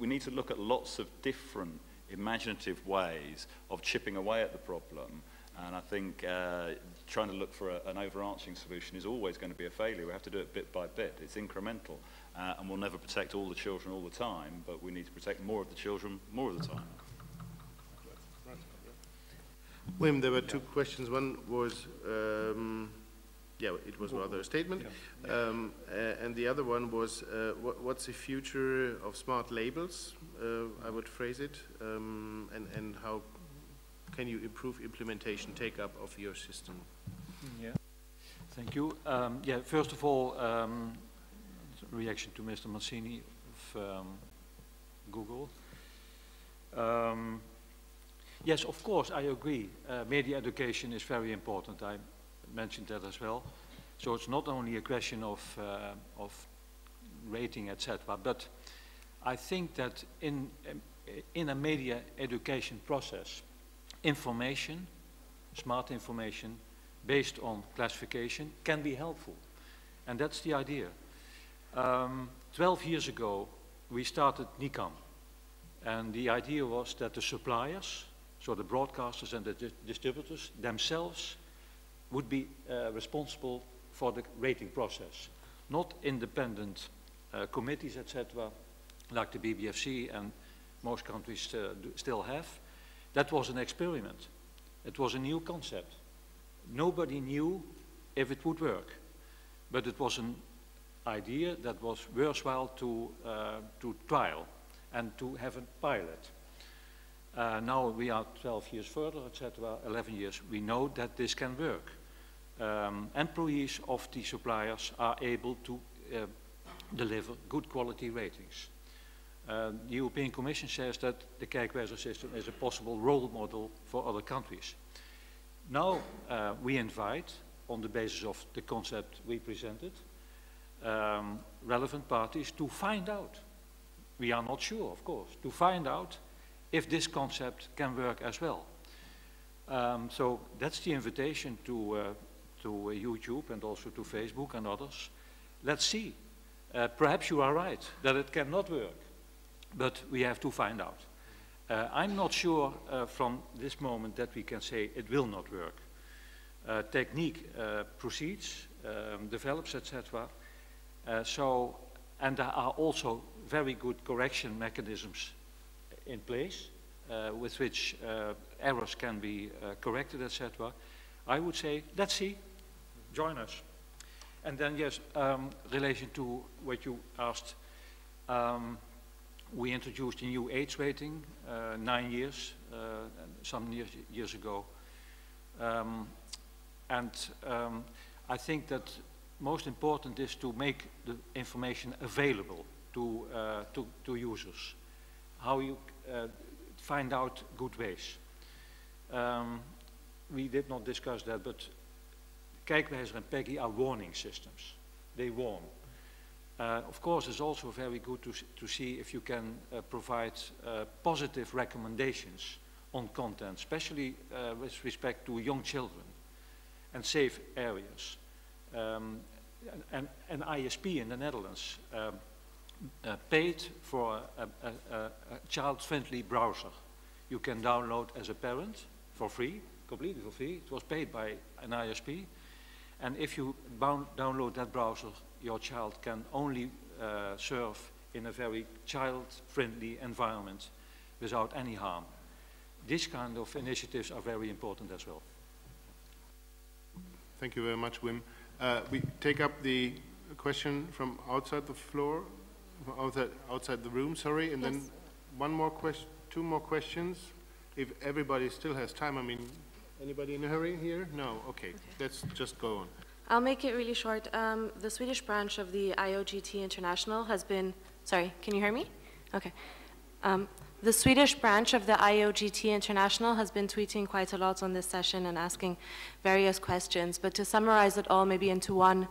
We need to look at lots of different imaginative ways of chipping away at the problem, and I think trying to look for an overarching solution is always going to be a failure. We have to do it bit by bit. It's incremental, and we'll never protect all the children all the time, but we need to protect more of the children more of the time. Wim, there were two questions. One was, it was rather a statement, and the other one was, what's the future of smart labels? I would phrase it, and how can you improve implementation, take-up of your system? Yeah, thank you. First of all, reaction to Mr. Mancini of Google. Yes, of course, I agree. Media education is very important. I mentioned that as well. So it's not only a question of rating, etc., but I think that in a media education process, information, smart information, based on classification, can be helpful. And that's the idea. 12 years ago, we started NICAM. And the idea was that the suppliers, so the broadcasters and the distributors themselves, would be responsible for the rating process. Not independent committees, etc., like the BBFC and most countries still have. That was an experiment. It was a new concept. Nobody knew if it would work, but it was an idea that was worthwhile to trial and to have a pilot. Now we are 12 years further, etc., 11 years. We know that this can work. Employees of the suppliers are able to deliver good quality ratings. The European Commission says that the kijkwijzer system is a possible role model for other countries. Now we invite, on the basis of the concept we presented, relevant parties to find out. We are not sure, of course, to find out if this concept can work as well. So that's the invitation to YouTube and also to Facebook and others. Let's see. Perhaps you are right that it cannot work, but we have to find out. I'm not sure from this moment that we can say it will not work. Technique proceeds, develops, etc. And there are also very good correction mechanisms in place with which errors can be corrected, etc. I would say, let's see, join us. And then, yes, relation to what you asked, we introduced a new age rating 9 years, some years ago. I think that most important is to make the information available to users. How you find out good ways. We did not discuss that, but kijkwijzer and PEGI are warning systems. They warn. Of course, it's also very good to see if you can provide positive recommendations on content, especially with respect to young children and safe areas. An ISP in the Netherlands paid for a child-friendly browser. You can download as a parent for free, completely for free. It was paid by an ISP. And if you download that browser, your child can only surf in a very child-friendly environment without any harm. These kind of initiatives are very important as well. Thank you very much, Wim. We take up the question from outside the floor, outside the room, sorry, and yes. Then two more questions. If everybody still has time, I mean, anybody in a hurry here? No, okay, let's just go on. I'll make it really short. The Swedish branch of the IOGT International has been, sorry, can you hear me? Okay. The Swedish branch of the IOGT International has been tweeting quite a lot on this session and asking various questions, but to summarize it all maybe into one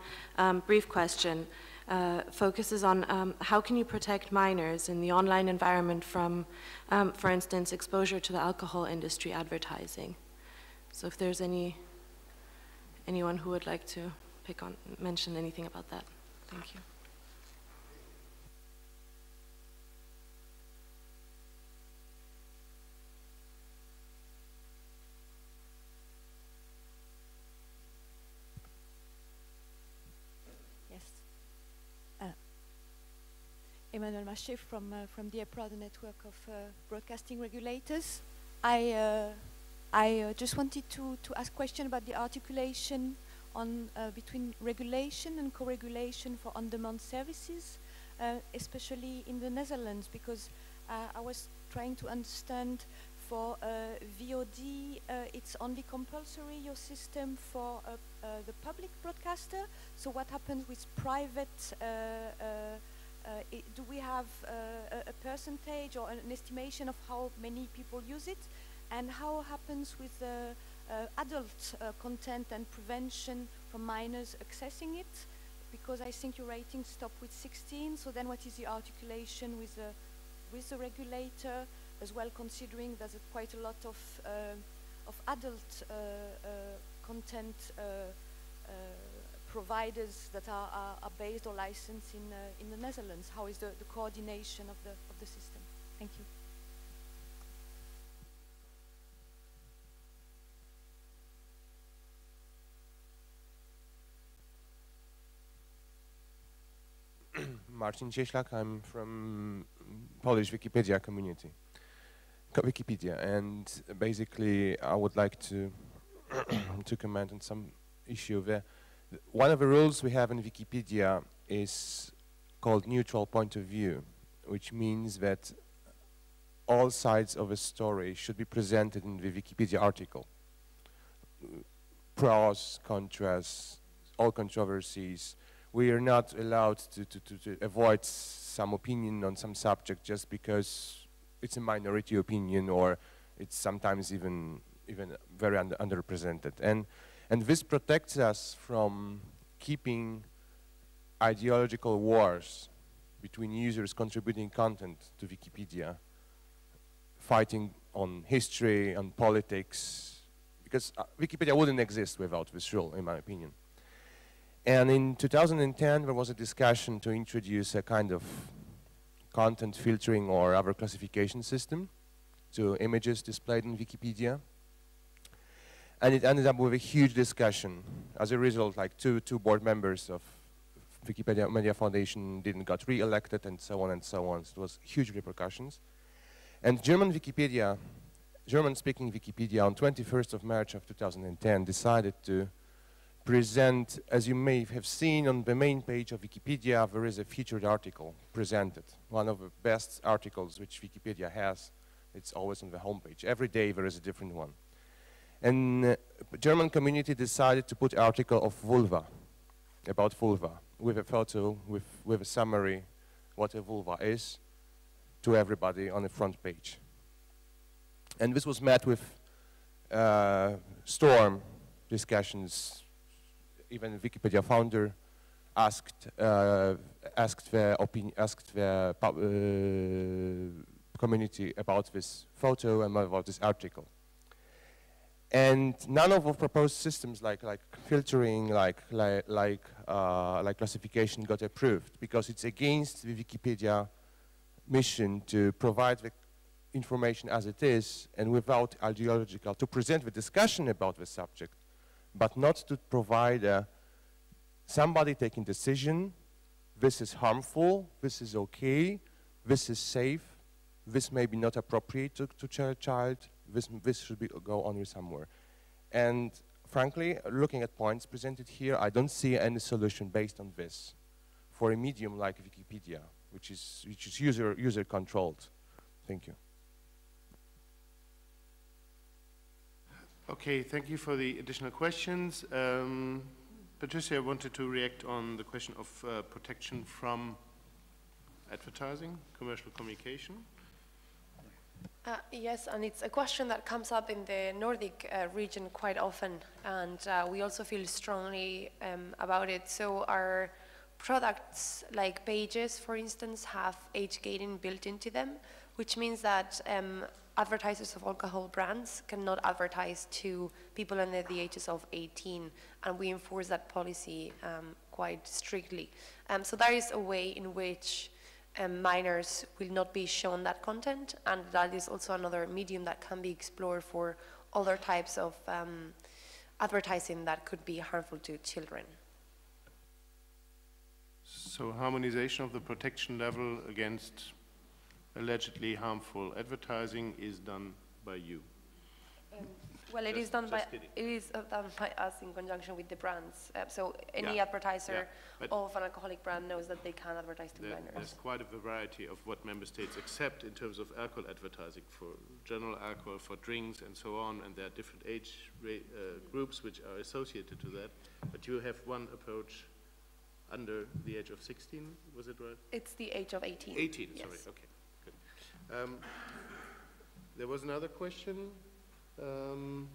brief question, focuses on how can you protect minors in the online environment from, for instance, exposure to the alcohol industry advertising. So if there's anyone who would like to mention anything about that. Thank you. Emmanuel Maché from the EPRA, the network of broadcasting regulators. I just wanted to ask a question about the articulation on between regulation and co-regulation for on-demand services, especially in the Netherlands, because I was trying to understand for VOD, it's only compulsory, your system, for the public broadcaster. So what happens with private? Do we have a percentage or an estimation of how many people use it? And how happens with the adult content and prevention for minors accessing it? Because I think your ratings stop with 16, so then what is the articulation with the regulator, as well, considering there's quite a lot of adult content providers that are based or licensed in the Netherlands? How is the coordination of the system? Thank you. Marcin Cieślak, I'm from Polish Wikipedia community, Wikipedia, and basically I would like to to comment on some issue there. One of the rules we have in Wikipedia is called neutral point of view, which means that all sides of a story should be presented in the Wikipedia article. Pros, contras, all controversies. We are not allowed to avoid some opinion on some subject just because it's a minority opinion, or it's sometimes even very underrepresented. And this protects us from keeping ideological wars between users contributing content to Wikipedia, fighting on history, on politics, because Wikipedia wouldn't exist without this rule, in my opinion. And in 2010, there was a discussion to introduce a kind of content filtering or other classification system to images displayed in Wikipedia. And it ended up with a huge discussion. As a result, like two board members of Wikipedia Media Foundation didn't got re-elected, and so on and so on. So it was huge repercussions. And German-speaking Wikipedia on 21st of March of 2010 decided to present, as you may have seen on the main page of Wikipedia, there is a featured article presented, one of the best articles which Wikipedia has. It's always on the homepage. Every day there is a different one. And the German community decided to put article of vulva, about vulva, with a photo, with a summary, what a vulva is, to everybody on the front page. And this was met with storm discussions. Even Wikipedia founder asked the community about this photo and about this article. And none of the proposed systems like filtering, like classification got approved, because it's against the Wikipedia mission to provide the information as it is and without ideological, to present the discussion about the subject, but not to provide somebody taking decision, this is harmful, this is okay, this is safe, this may be not appropriate to child, this should go on somewhere. And frankly, looking at points presented here, I don't see any solution based on this for a medium like Wikipedia, which is user controlled. Thank you. Okay, thank you for the additional questions. Patricia wanted to react on the question of protection from advertising, commercial communication. Yes, and it's a question that comes up in the Nordic region quite often, and we also feel strongly about it. So our products, like pages, for instance, have age gating built into them, which means that advertisers of alcohol brands cannot advertise to people under the ages of 18, and we enforce that policy quite strictly. So there is a way in which minors will not be shown that content, and that is also another medium that can be explored for other types of advertising that could be harmful to children. So harmonization of the protection level against allegedly harmful advertising is done by you. Well, it is done by us in conjunction with the brands. So any advertiser of an alcoholic brand knows that they can advertise to minors. There's quite a variety of what member states accept in terms of alcohol advertising for general alcohol, for drinks, and so on. And there are different age groups which are associated to that. But you have one approach under the age of 16, was it right? It's the age of 18. 18, yes. Sorry, okay, good. There was another question. from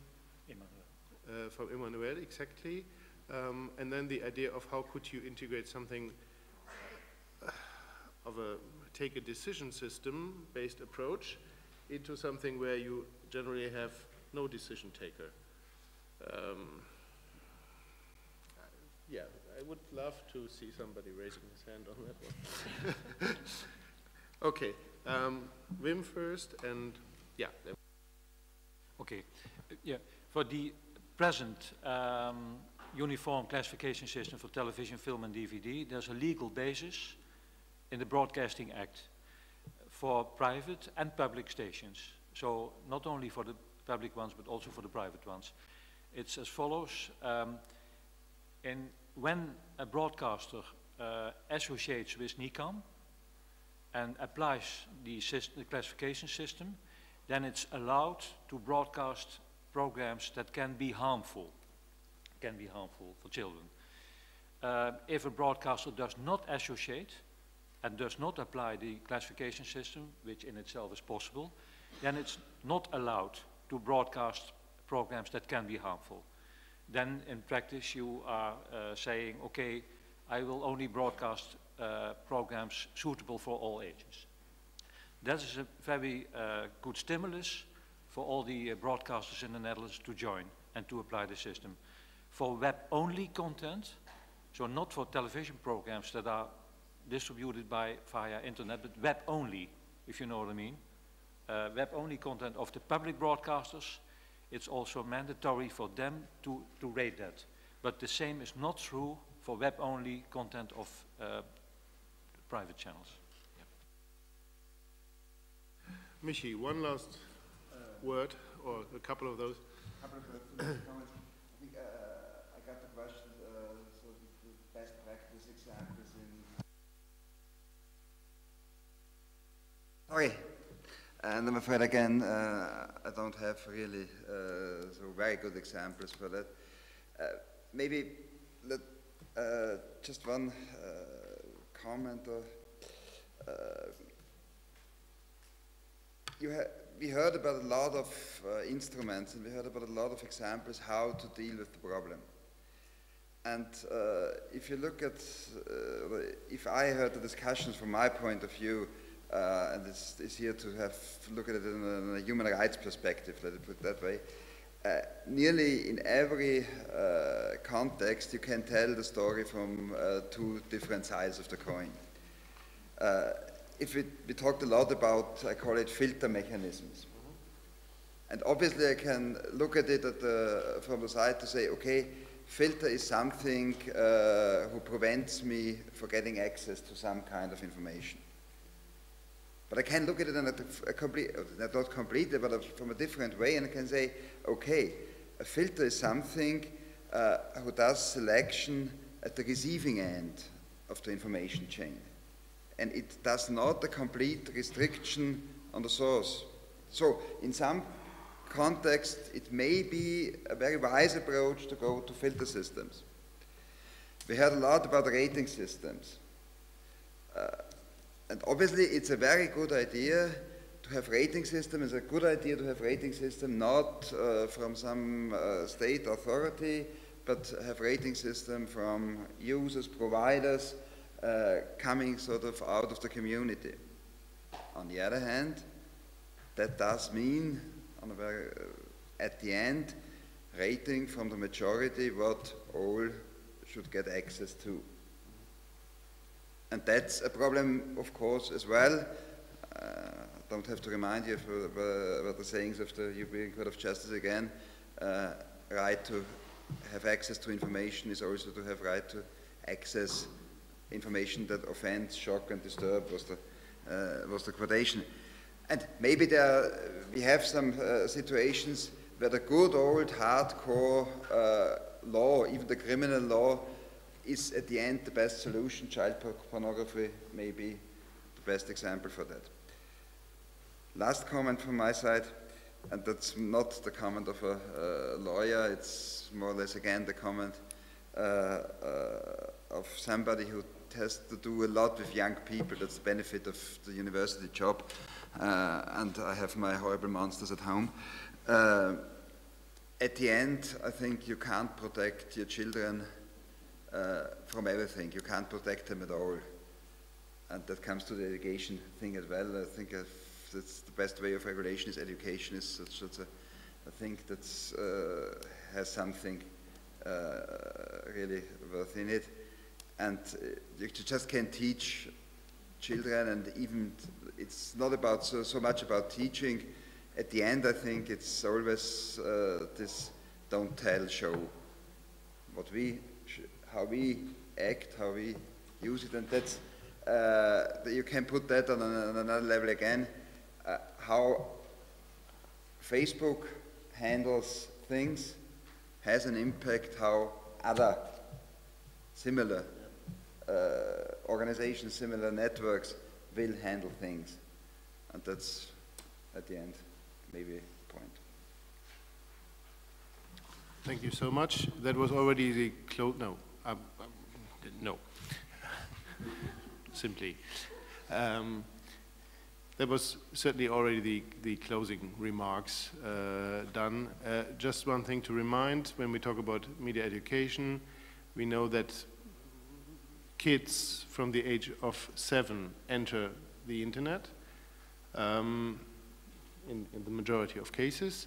Emmanuel, exactly. And then the idea of how could you integrate something take a decision system based approach into something where you generally have no decision taker. Yeah, I would love to see somebody raising his hand on that one. Okay, Wim first, and yeah. Okay, yeah, for the present uniform classification system for television, film and DVD, there's a legal basis in the Broadcasting Act for private and public stations. So not only for the public ones, but also for the private ones. It's as follows. When a broadcaster associates with NICAM and applies the classification system, then it's allowed to broadcast programs that can be harmful for children. If a broadcaster does not associate and does not apply the classification system, which in itself is possible, then it's not allowed to broadcast programs that can be harmful. Then in practice you are saying, okay, I will only broadcast programs suitable for all ages. That is a very good stimulus for all the broadcasters in the Netherlands to join and to apply the system. For web-only content, so not for television programs that are distributed via internet, but web-only, if you know what I mean. Web-only content of the public broadcasters, it's also mandatory for them to rate that. But the same is not true for web-only content of private channels. Yeah. Michi, one last word, or a couple of those. A couple of comments. I think I got the question, so the best practice examples in... Sorry. And I'm afraid, again, I don't have really so very good examples for that. Maybe just one comment. We heard about a lot of instruments, and we heard about a lot of examples how to deal with the problem. And if you look at, if I heard the discussions from my point of view, and it's here to look at it in a human rights perspective, let it put it that way. Nearly in every context, you can tell the story from two different sides of the coin. If we talked a lot about, I call it filter mechanisms. And obviously I can look at it from the side to say, okay, filter is something who prevents me from getting access to some kind of information. But I can look at it in a complete, not completely, but from a different way, and I can say, okay, a filter is something who does selection at the receiving end of the information chain. And it does not a complete restriction on the source. So in some context, it may be a very wise approach to go to filter systems. We heard a lot about rating systems. And obviously, it's a very good idea to have rating system. It's a good idea to have rating system not from some state authority, but have rating system from users, providers, coming sort of out of the community. On the other hand, that does mean, at the end, rating from the majority what all should get access to. And that's a problem, of course, as well. I don't have to remind you about the sayings of the European Court of Justice again. Right to have access to information is also to have right to access information that offends, shock, and disturb was the quotation. And maybe we have some situations where the good old hardcore law, even the criminal law, is at the end the best solution. Child pornography may be the best example for that. Last comment from my side, and that's not the comment of a lawyer, it's more or less again the comment of somebody who has to do a lot with young people. That's the benefit of the university job, and I have my horrible monsters at home. at the end, I think you can't protect your children from everything. You can't protect them at all. And that comes to the education thing as well. I think that's the best way of regulation is education. Is such I think that has something really worth in it. And you just can't teach children, and even it's not about so much about teaching. At the end, I think it's always this don't tell, show. How we act, how we use it, and that's you can put that on another level again. How Facebook handles things has an impact how other similar organizations, similar networks will handle things. And that's, at the end, maybe a point. Thank you so much. That was already the no. Simply. That was certainly already the closing remarks done. Just one thing to remind, when we talk about media education, we know that kids from the age of 7 enter the internet in the majority of cases.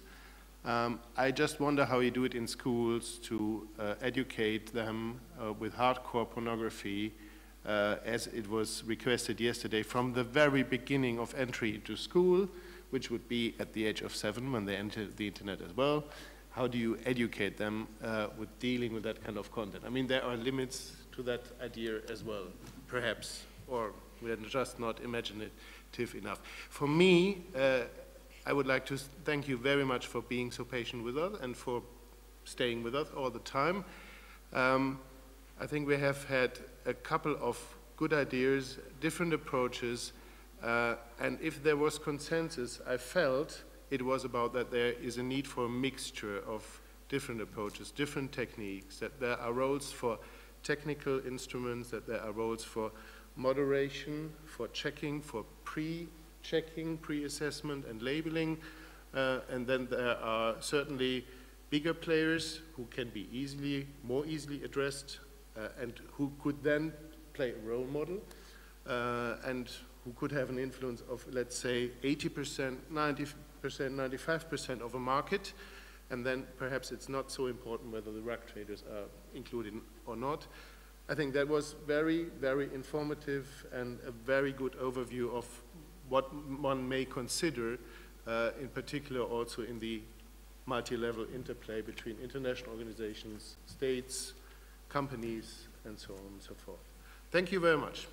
I just wonder how you do it in schools to educate them with hardcore pornography, as it was requested yesterday, from the very beginning of entry into school, which would be at the age of 7 when they enter the internet as well. How do you educate them with dealing with that kind of content? I mean, there are limits to that idea as well, perhaps, or we are just not imaginative enough. For me, I would like to thank you very much for being so patient with us and for staying with us all the time. I think we have had a couple of good ideas, different approaches, and if there was consensus, I felt it was about that there is a need for a mixture of different approaches, different techniques, that there are roles for technical instruments, that there are roles for moderation, for checking, for pre-checking, pre-assessment and labeling, and then there are certainly bigger players who can be more easily addressed and who could then play a role model and who could have an influence of, let's say, 80%, 90%, 95% of a market, and then perhaps it's not so important whether the rug traders are included or not. I think that was very, very informative and a very good overview of what one may consider, in particular also in the multi-level interplay between international organizations, states, companies, and so on and so forth. Thank you very much.